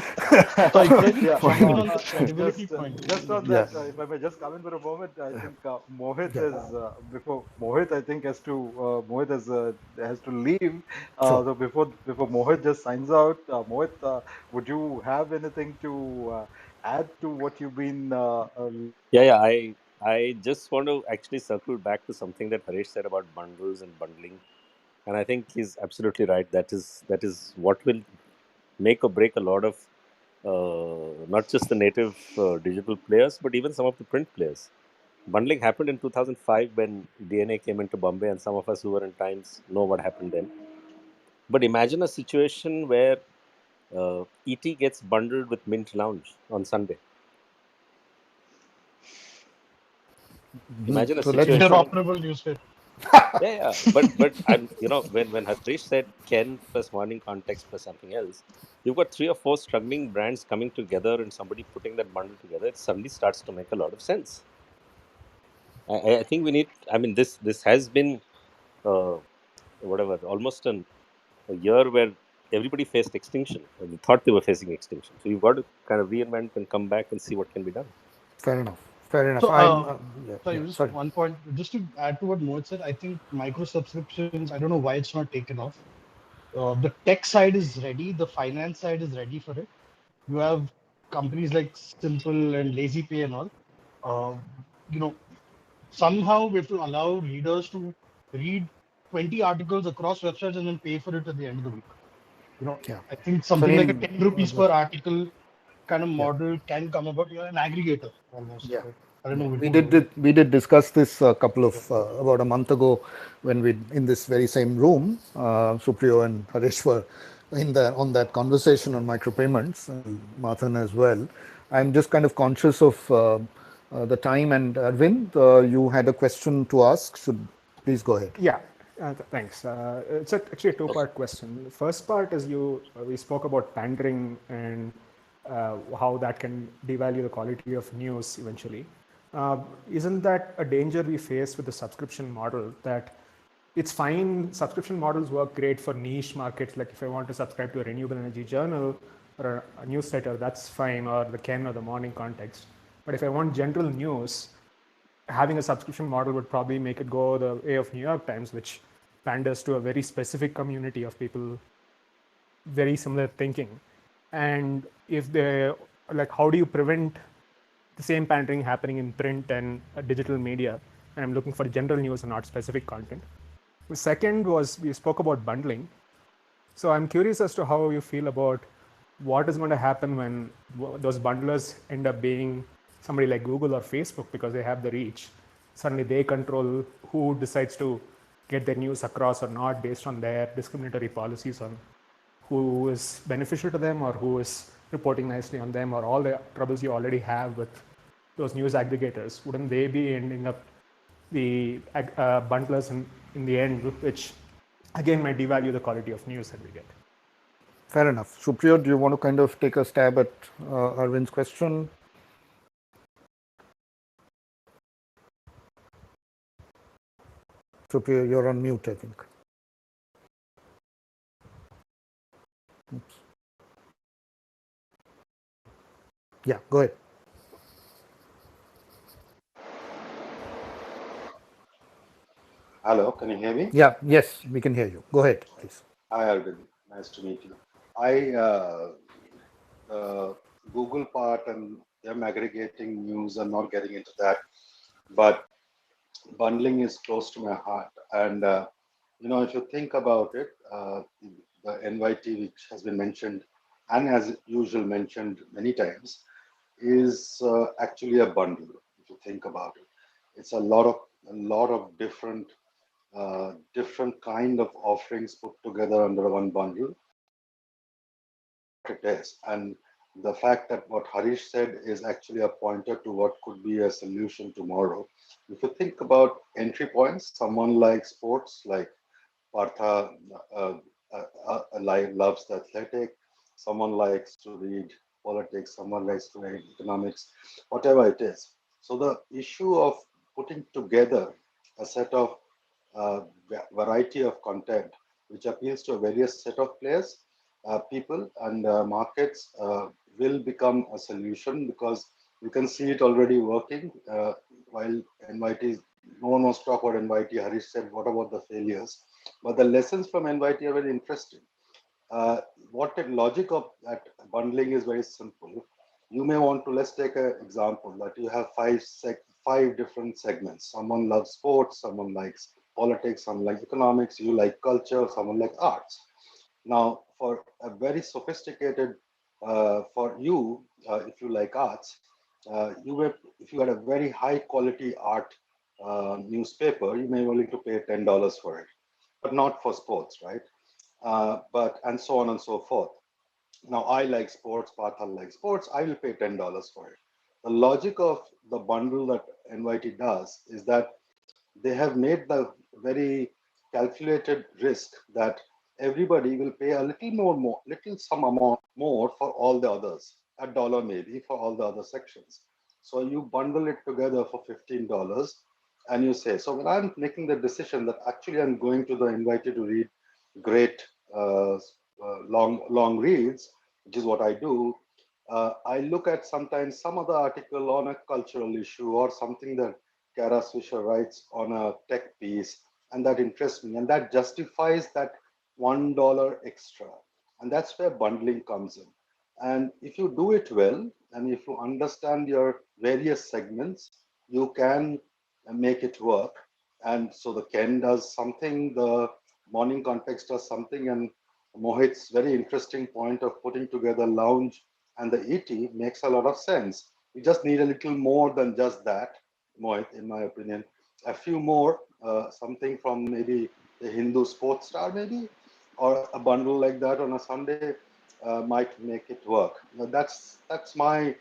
Sorry, can I just Yeah. jump in on the credibility point? Just on Yeah, that, if I may just come in for a moment, I think Mohit yeah, is before Mohit. I think has to leave. sure. So before Mohit just signs out, Mohit, would you have anything to add to what you've been? Yeah. I just want to actually circle back to something that Haresh said about bundles and bundling, and I think he's absolutely right. That is what will make or break a lot of not just the native digital players, but even some of the print players. Bundling happened in 2005 when DNA came into Bombay, and some of us who were in Times know what happened then. But imagine a situation where ET gets bundled with Mint Lounge on Sunday. Imagine a So let's situation. Interoperable newspaper. Yeah. But I'm when Harish said Ken plus morning context plus something else, you've got three or four struggling brands coming together and somebody putting that bundle together. It suddenly starts to make a lot of sense. I think we need. I mean, this has been uh, whatever almost a year where everybody faced extinction, or they thought they were facing extinction. So you've got to kind of reinvent and come back and see what can be done. fair enough. Fair enough. So, I'm yeah, yeah. sorry, just Sorry. one point, just to add to what Mohit said, I think micro subscriptions, I don't know why it's not taken off. The tech side is ready, the finance side is ready for it. You have companies like Simple and Lazy Pay and all. Uh, you know, somehow we have to allow readers to read 20 articles across websites and then pay for it at the end of the week. Yeah. I think So something like a in 10 rupees per article kind of yeah. model can come about. You're an aggregator almost. Yeah, I don't yeah. know We who. we did discuss this a couple of about a month ago when we in this very same room, Suprio and Haresh were in the on that conversation on micropayments and Mathan as well. I'm just kind of conscious of the time, and Arvind, you had a question to ask. Should please go ahead. Yeah, thanks. Actually a two-part question. The first part is we spoke about pandering and how that can devalue the quality of news eventually. Isn't that a danger we face with the subscription model? That it's fine, subscription models work great for niche markets. Like if I want to subscribe to a renewable energy journal or a newsletter, that's fine, or the Ken or the morning context. But if I want general news, having a subscription model would probably make it go the way of New York Times, which panders to a very specific community of people, very similar thinking. And if they like, how do you prevent the same pandering happening in print and digital media? And I'm looking for general news and not specific content. The second was we spoke about bundling. So I'm curious as to how you feel about what is going to happen when those bundlers end up being somebody like Google or Facebook because they have the reach. Suddenly they control who decides to get their news across or not based on their discriminatory policies on who is beneficial to them or who is reporting nicely on them, or all the troubles you already have with those news aggregators. Wouldn't they be ending up the bundlers in the end, which again might devalue the quality of news that we get? Fair enough. Supriyo, do you want to kind of take a stab at Arvind's question? Supriyo, you're on mute, I think. Yeah, go ahead. Hello, can you hear me? Yeah, yes, we can hear you. Go ahead, please. Hi, Arvind. Nice to meet you. I the Google part and them aggregating news. I'm not getting into that, but bundling is close to my heart. And if you think about it, the NYT, which has been mentioned and as usual mentioned many times, is actually a bundle. If you think about it, it's a lot of different kind of offerings put together under one bundle. It is, and the fact that what Harish said is actually a pointer to what could be a solution tomorrow. If you think about entry points, someone like sports, like Partha loves the athletic, someone likes to read politics, someone likes to read economics, whatever it is. So the issue of putting together a set of variety of content which appeals to a various set of players, people, and markets will become a solution because you can see it already working. While NYT, no one wants to talk about NYT. Harish said, what about the failures? But the lessons from NYT are very interesting. What the logic of that bundling is very simple. You may want to, let's take an example that you have five different segments. Someone loves sports, someone likes politics, someone likes economics, you like culture, someone likes arts. Now, for a very sophisticated, for you, if you like arts, if you had a very high quality art newspaper, you may be willing to pay $10 for it, but not for sports, right? But and so on and so forth. Now, I like sports, Partha likes sports, I will pay $10 for it. The logic of the bundle that NYT does is that they have made the very calculated risk that everybody will pay a little more, little some amount more for all the others, a dollar maybe for all the other sections. So you bundle it together for $15 and you say, so when I'm making the decision that actually I'm going to the invited to read great long reads, which is what I do, I look at sometimes some other article on a cultural issue or something that Kara Swisher writes on a tech piece, and that interests me, and that justifies that $1 extra. And that's where bundling comes in. And if you do it well, and if you understand your various segments, you can make it work. And so the Ken does something, the morning context does something, and Mohit's very interesting point of putting together lounge and the ET makes a lot of sense. We just need a little more than just that, Mohit, in my opinion. A few more, something from maybe the Hindu Sports Star, maybe, or a bundle like that on a Sunday might make it work. Now, that's my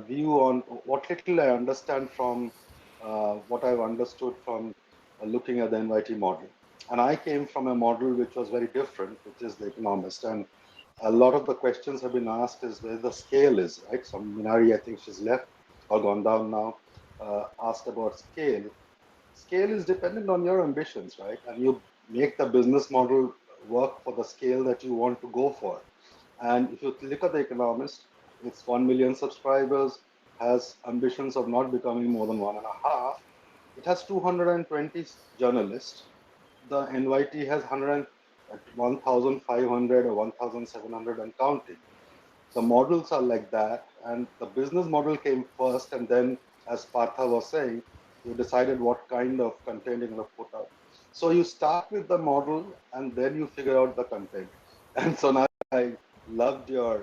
view on what little I understand from what I've understood from looking at the NYT model. And I came from a model which was very different, which is the Economist. And a lot of the questions have been asked is where the scale is, right? So Minari, I think she's left or gone down now, asked about scale. Scale is dependent on your ambitions, right? And you make the business model work for the scale that you want to go for. And if you look at the Economist, it's 1 million subscribers, has ambitions of not becoming more than 1.5. It has 220 journalists. The NYT has 1,500 or 1,700 and counting. The models are like that, and the business model came first, and then, as Partha was saying, you decided what kind of content you're going to put out. So you start with the model, and then you figure out the content. And so now I loved your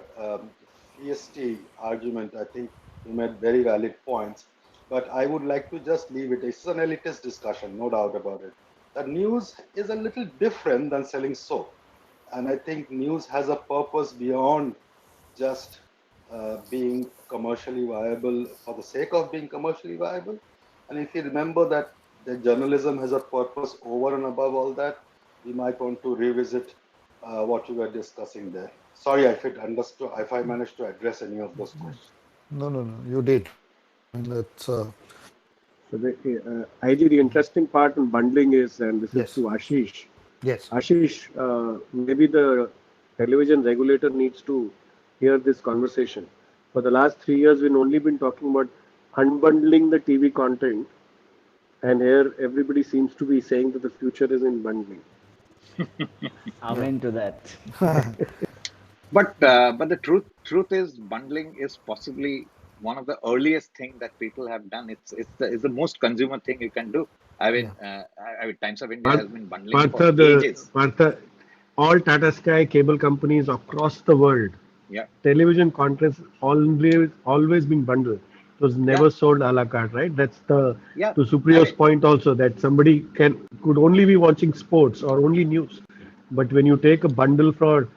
FICCI argument. I think you made very valid points, but I would like to just leave it. It's an elitist discussion, no doubt about it. That news is a little different than selling soap. And I think news has a purpose beyond just being commercially viable for the sake of being commercially viable. And if you remember that the journalism has a purpose over and above all that, we might want to revisit what you were discussing there. Sorry if I managed to address any of those questions. No, you did. I mean, that's So IG, the interesting part in bundling is, and this is to yes, Ashish. yes. Ashish, maybe the television regulator needs to hear this conversation. For the last 3 years, we've only been talking about unbundling the TV content, and here everybody seems to be saying that the future is in bundling. Yeah. Amen to that. But the truth is, bundling is possibly one of the earliest thing that people have done. It's the most consumer thing you can do. I Yeah. mean, Times of India has been bundling for Partha, ages. Partha, all Tata Sky cable companies across the world, Yeah, television content always been bundled. It was yeah, never sold a la carte, right? That's the yeah. to I Supriyo's mean, point also that somebody could only be watching sports or only news. But when you take a bundle for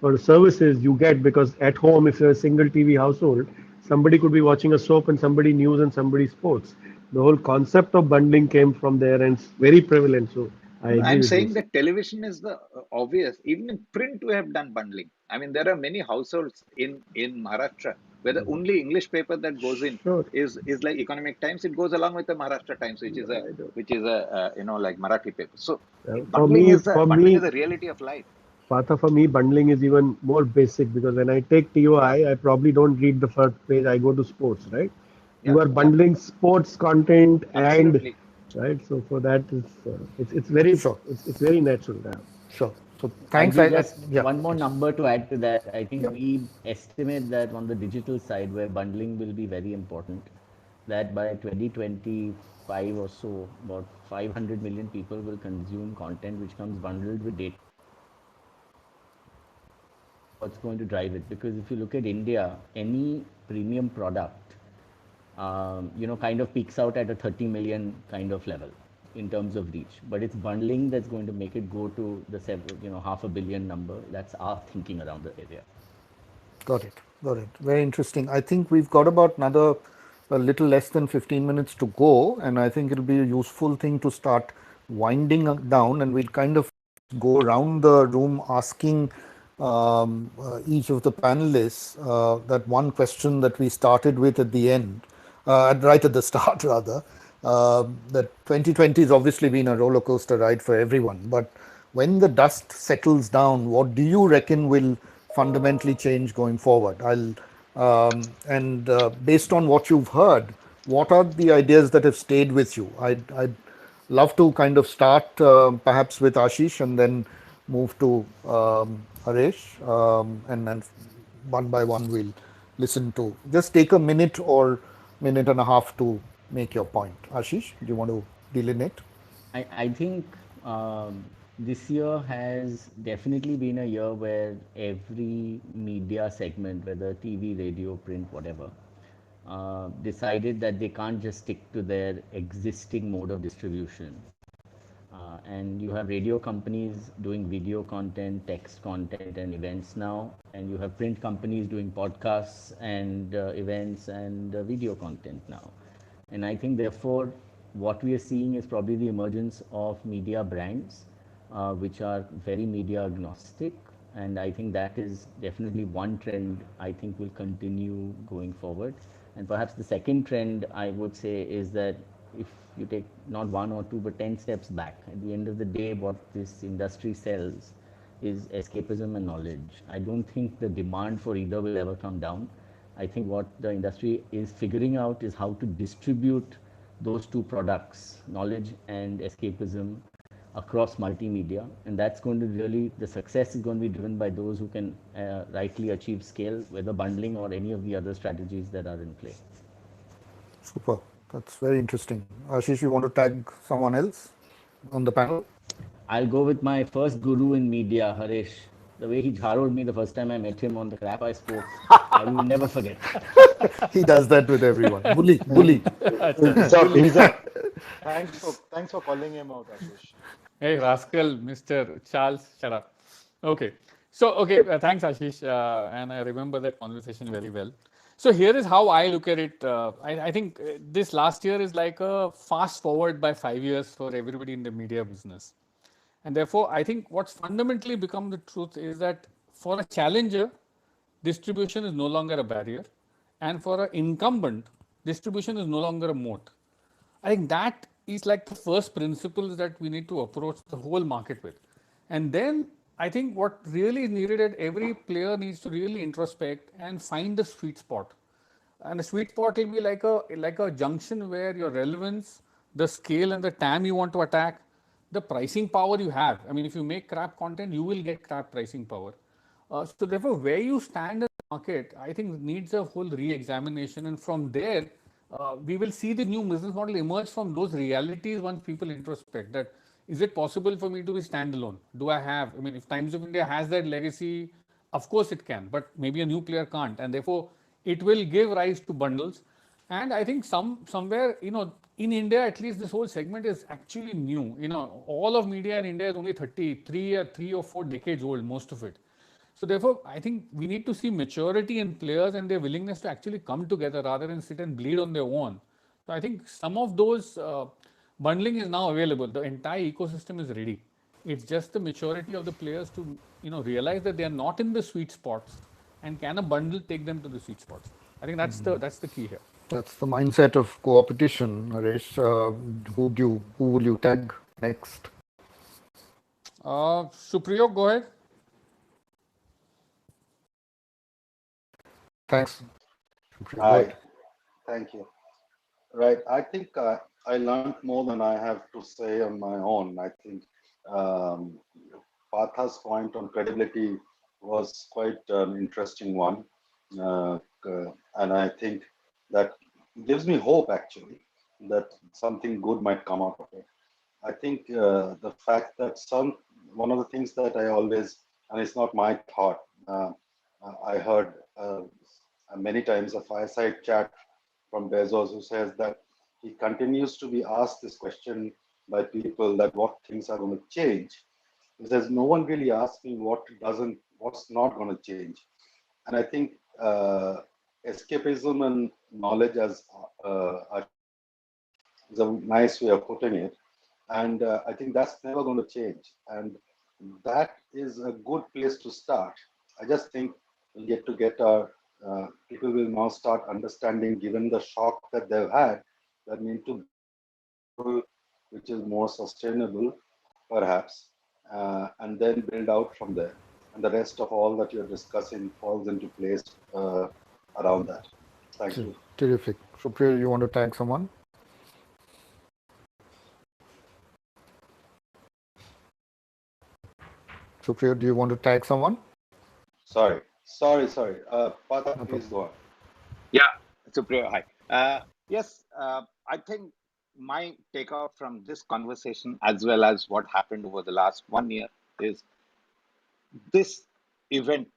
or services you get, because at home, if you're a single TV household, somebody could be watching a soap and somebody news and somebody sports. The whole concept of bundling came from there and it's very prevalent. So I No, agree I'm with saying this. that television is the obvious. Even in print, we have done bundling. I mean, there are many households in Maharashtra where the only English paper that goes in Sure. is like Economic Times. It goes along with the Maharashtra Times, which is a like Marathi paper. So For bundling is for bundling me, is a reality of life. Partha, for me, bundling is even more basic because when I take TOI, I probably don't read the first page. I go to sports, right? Yeah, You are yeah, bundling sports content and absolutely. right. So for that, it's very Sure, it's very natural. Yeah. sure. So I'll thanks. give just Yeah, one more please. number to add to that. I think Yeah. we estimate that on the digital side, where bundling will be very important, that by 2025 or so, about 500 million people will consume content which comes bundled with data. What's going to drive it? Because if you look at India, any premium product, kind of peaks out at a 30 million kind of level in terms of reach. But it's bundling that's going to make it go to the half a billion number. That's our thinking around the area. Got it. Got it. Very interesting. I think we've got about another a little less than 15 minutes to go, and I think it'll be a useful thing to start winding down, and we'll kind of go around the room asking each of the panelists that one question that we started with at the end, right at the start rather. That 2020 has obviously been a roller coaster ride for everyone, but when the dust settles down, what do you reckon will fundamentally change going forward? And based on what you've heard, what are the ideas that have stayed with you? I'd love to kind of start perhaps with Ashish and then move to Haresh, and then one by one we'll listen to. Just take a minute or minute and a half to make your point. Ashish, do you want to delineate? I think this year has definitely been a year where every media segment, whether TV, radio, print, whatever, decided that they can't just stick to their existing mode of distribution. And you have radio companies doing video content, text content, and events now. And you have print companies doing podcasts and events and video content now. And I think, therefore, what we are seeing is probably the emergence of media brands, which are very media agnostic. And I think that is definitely one trend I think will continue going forward. And perhaps the second trend I would say is that if you take not one or two but 10 steps back, at the end of the day, what this industry sells is escapism and knowledge. I don't think the demand for either will ever come down. I think what the industry is figuring out is how to distribute those two products, knowledge and escapism, across multimedia. And that's going to really, the success is going to be driven by those who can rightly achieve scale, whether bundling or any of the other strategies that are in play. Super. That's very interesting. Ashish, you want to tag someone else on the panel? I'll go with my first guru in media, Haresh. The way he jharoed me the first time I met him on the crap I spoke, I will never forget. He does that with everyone. Bully, bully. He's up. Thanks for calling him out, Ashish. Hey, rascal, Mr. Charles, shut up. Okay. So, okay, thanks, Ashish. And I remember that conversation very well. So, here is how I look at it. I think this last year is like a fast forward by 5 years for everybody in the media business. And therefore, I think what's fundamentally become the truth is that for a challenger, distribution is no longer a barrier. And for an incumbent, distribution is no longer a moat. I think that is like the first principles that we need to approach the whole market with. And then I think what really is needed is every player needs to really introspect and find the sweet spot. And the sweet spot will be like a junction where your relevance, the scale and the TAM you want to attack, the pricing power you have. I mean, if you make crap content, you will get crap pricing power. So therefore, where you stand in the market, I think needs a whole re-examination, and from there, we will see the new business model emerge from those realities once people introspect that is it possible for me to be standalone? Do I have? I mean, if Times of India has that legacy, of course it can, but maybe a new player can't, and therefore it will give rise to bundles. And I think somewhere in India at least this whole segment is actually new. All of media in India is only 33 or 3 or 4 decades old, most of it. So therefore, I think we need to see maturity in players and their willingness to actually come together rather than sit and bleed on their own. So I think some of those bundling is now available. The entire ecosystem is ready. It's just the maturity of the players to realize that they are not in the sweet spots, and can a bundle take them to the sweet spots? I think that's the key here. That's the mindset of co-opetition, Haresh. Who will you tag next? Suprio, go ahead. Thanks. Go Hi, ahead. thank you. Right, I think I learned more than I have to say on my own. I think um, Partha's point on credibility was quite an interesting one. Uh, and I think that gives me hope actually that something good might come out of it. I think the fact that one of the things that I always, and it's not my thought, I heard many times a fireside chat from Bezos who says that he continues to be asked this question by people that what things are going to change. He says, no one really asks me what's not going to change. And I think escapism and knowledge, as Ashish said, is a nice way of putting it. And I think that's never going to change. And that is a good place to start. I just think people will now start understanding, given the shock that they've had, that need to build a model which is more sustainable, perhaps, and then build out from there. And the rest of all that you're discussing falls into place around that. Thank you. Terrific. Supriya, you want to tag someone? Supriya, do you want to tag someone? Sorry. Partha, No please problem. go on. Yeah, Suprio, hi. Yes, I think my takeout from this conversation, as well as what happened over the last 1 year, is this event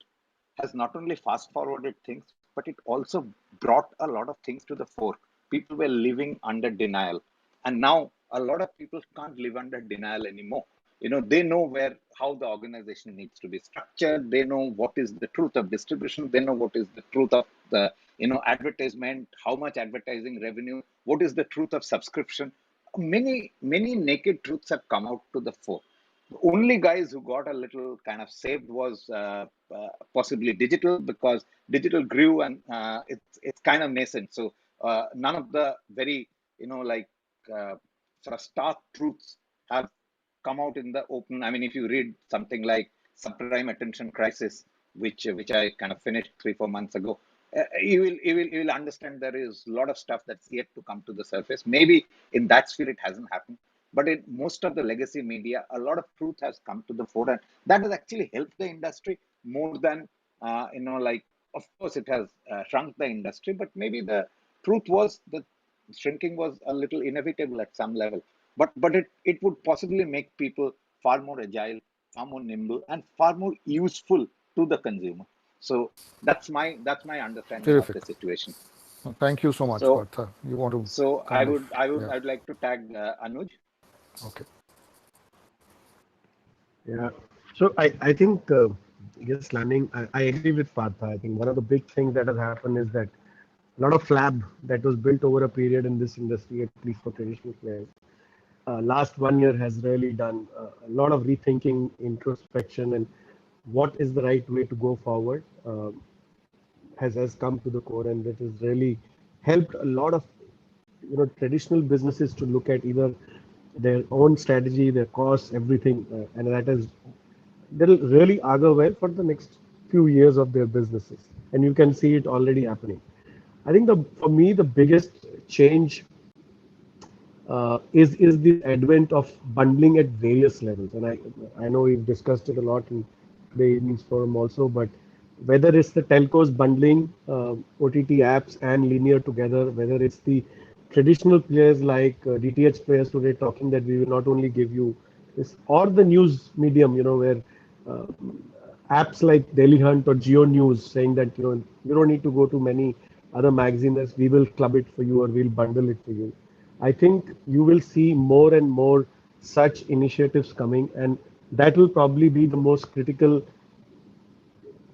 has not only fast forwarded things, but it also brought a lot of things to the fore. People were living under denial. And now a lot of people can't live under denial anymore. They know how the organization needs to be structured. They know what is the truth of distribution. They know what is the truth of the, advertisement, how much advertising revenue, what is the truth of subscription. Many, many naked truths have come out to the fore. The only guys who got a little kind of saved was possibly digital, because digital grew, and it's kind of nascent. So none of the very like sort of stark truths have come out in the open. I mean, if you read something like Subprime Attention Crisis, which I kind of finished 3-4 months ago, you will understand there is a lot of stuff that's yet to come to the surface. Maybe in that sphere it hasn't happened, but in most of the legacy media, a lot of truth has come to the fore, and that has actually helped the industry more than like. Of course, it has shrunk the industry, but maybe the truth was that shrinking was a little inevitable at some level. But it would possibly make people far more agile, far more nimble, and far more useful to the consumer. So that's my understanding of Terrific. the situation. Thank you so much, So Partha. You want to so I kind of, would I would yeah, I'd like to tag Anuj. okay. Yeah. So I think, yes, landing, I agree with Partha. I think one of the big things that has happened is that a lot of flab that was built over a period in this industry, at least for traditional players, last 1 year has really done a lot of rethinking, introspection, and what is the right way to go forward has come to the core, and that has really helped a lot of traditional businesses to look at either their own strategy, their costs, everything, and that'll really augur well for the next few years of their businesses, and you can see it already happening. I think for me the biggest change is this advent of bundling at various levels. And I know we've discussed it a lot in the evening's forum also, but whether it's the telcos bundling OTT apps and linear together, whether it's the traditional players like DTH players today talking that we will not only give you this, or the news medium, where uh, apps like Daily Hunt or Geo News saying that you don't need to go to many other magazines, we will club it for you or we'll bundle it for you. I think you will see more and more such initiatives coming, and that will probably be the most critical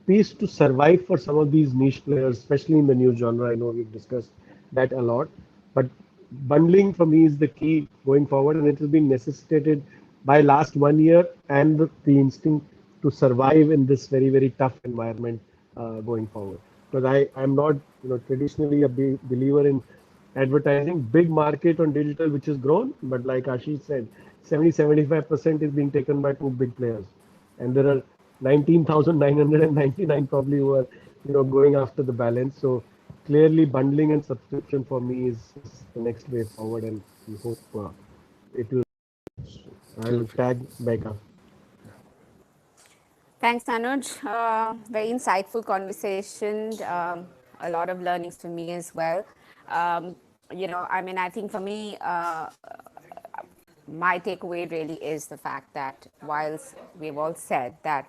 piece to survive for some of these niche players, especially in the new genre. I know we've discussed that a lot, but bundling for me is the key going forward, and it has been necessitated by last 1 year and the instinct to survive in this very very tough environment going forward. Because I'm not traditionally a believer in advertising. Big market on digital which has grown, but like Ashish said, 70-75% is being taken by two big players, and there are 19,999 probably who are going after the balance. So clearly bundling and subscription for me is the next way forward, and we hope it will. I'll Absolutely. tag Megha. Thanks, Anuj. Very insightful conversation. A lot of learnings for me as well. Um, I mean, I think for me, my takeaway really is the fact that whilst we've all said that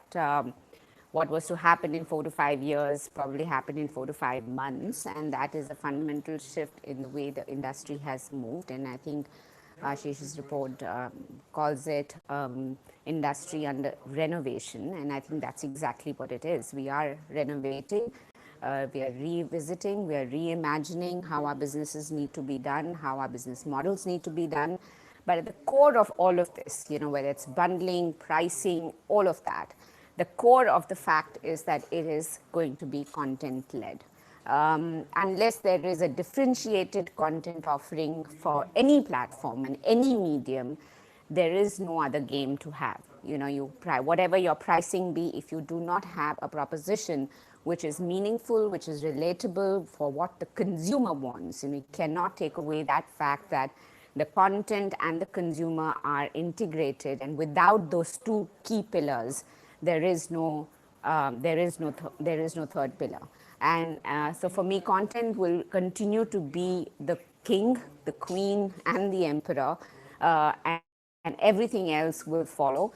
what was to happen in 4 to 5 years probably happened in 4 to 5 months, and that is a fundamental shift in the way the industry has moved. And I think Ashish's report calls it industry under renovation, and I think that's exactly what it is. We are renovating, we are revisiting, we are reimagining how our businesses need to be done, how our business models need to be done. But at the core of all of this, whether it's bundling, pricing, all of that, the core of the fact is that it is going to be content led. Unless there is a differentiated content offering for any platform and any medium, there is no other game to have. Whatever your pricing be, if you do not have a proposition which is meaningful, which is relatable for what the consumer wants, and we cannot take away that fact that the content and the consumer are integrated, and without those two key pillars, there is no there is no third pillar. And so for me, content will continue to be the king, the queen, and the emperor, and everything else will follow,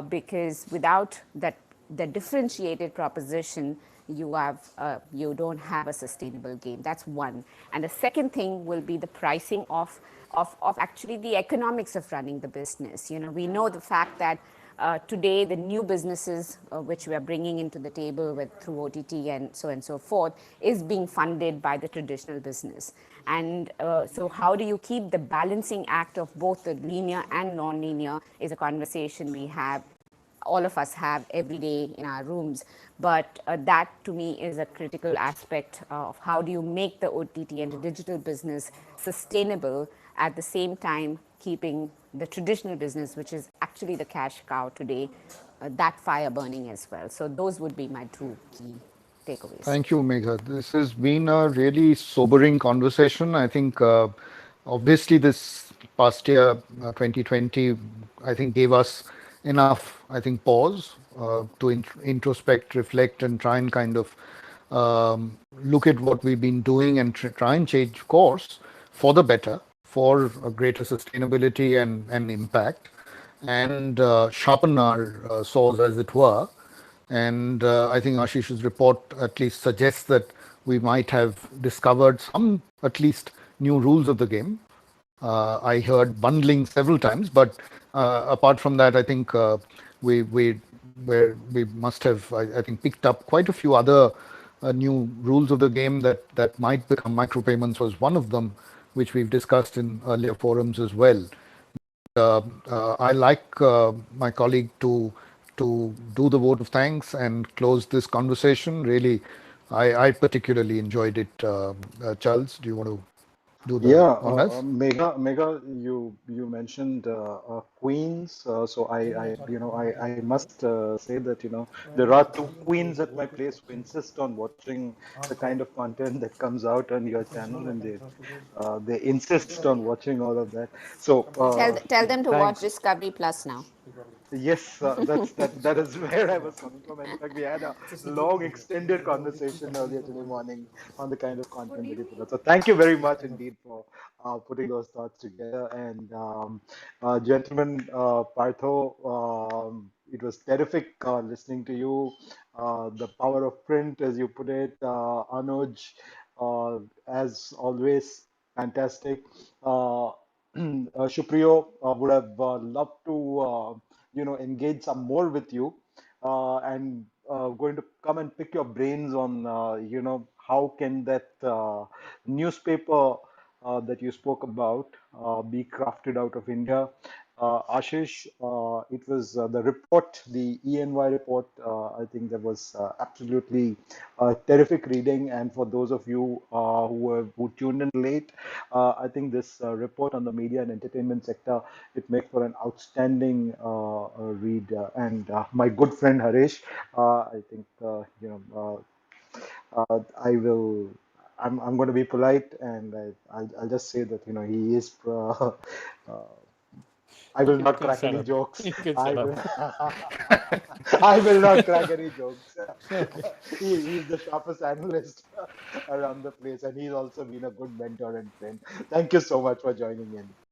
because without the differentiated proposition, you don't have a sustainable game. That's one. And the second thing will be the pricing of actually the economics of running the business. We know the fact that today the new businesses which we are bringing into the table through OTT and so forth is being funded by the traditional business. And so how do you keep the balancing act of both the linear and non-linear is a conversation we have, all of us have every day in our rooms. But that to me is a critical aspect of how do you make the OTT and the digital business sustainable, at the same time keeping the traditional business, which is actually the cash cow today, that fire burning as well. So those would be my two key takeaways. Thank you, Megha. This has been a really sobering conversation. I think, obviously, this past year, 2020, I think gave us enough, I think, pause to introspect, reflect, and try and kind of look at what we've been doing and try and change course for the better, for a greater sustainability and impact, and sharpen our saws, as it were. And I think Ashish's report at least suggests that we might have discovered some, at least, new rules of the game. I heard bundling several times, but apart from that, I think we must have, I think, picked up quite a few other new rules of the game that might become. Micropayments was one of them, which we've discussed in earlier forums as well. I like my colleague to do the vote of thanks and close this conversation. Really, I particularly enjoyed it. Charles, do you want to do the Yeah, honors? Mega, you mentioned queens. So I must say that there are two queens at my place who insist on watching the kind of content that comes out on your channel, and they insist on watching all of that. So Tell them to watch thanks. Discovery Plus now. Yes, that is where I was coming from. And in fact, we had a long, extended conversation earlier today morning on the kind of content that you put out. So thank you very much indeed for putting those thoughts together. And gentlemen, Partho, it was terrific listening to you. The power of print, as you put it, Anuj, as always, fantastic. Suprio, would have loved to engage some more with you, and going to come and pick your brains on, how can that newspaper that you spoke about be crafted out of India. Ashish, it was the report, the ENY report. I think that was absolutely terrific reading. And for those of you who tuned in late, I think this report on the media and entertainment sector, it makes for an outstanding read. And my good friend Haresh, I think I will. I'm going to be polite, and I'll just say that he is. I will You not can crack shut any up. jokes. You can I shut up. will. I will not crack any jokes. Okay. He's the sharpest analyst around the place, and he's also been a good mentor and friend. Thank you so much for joining in.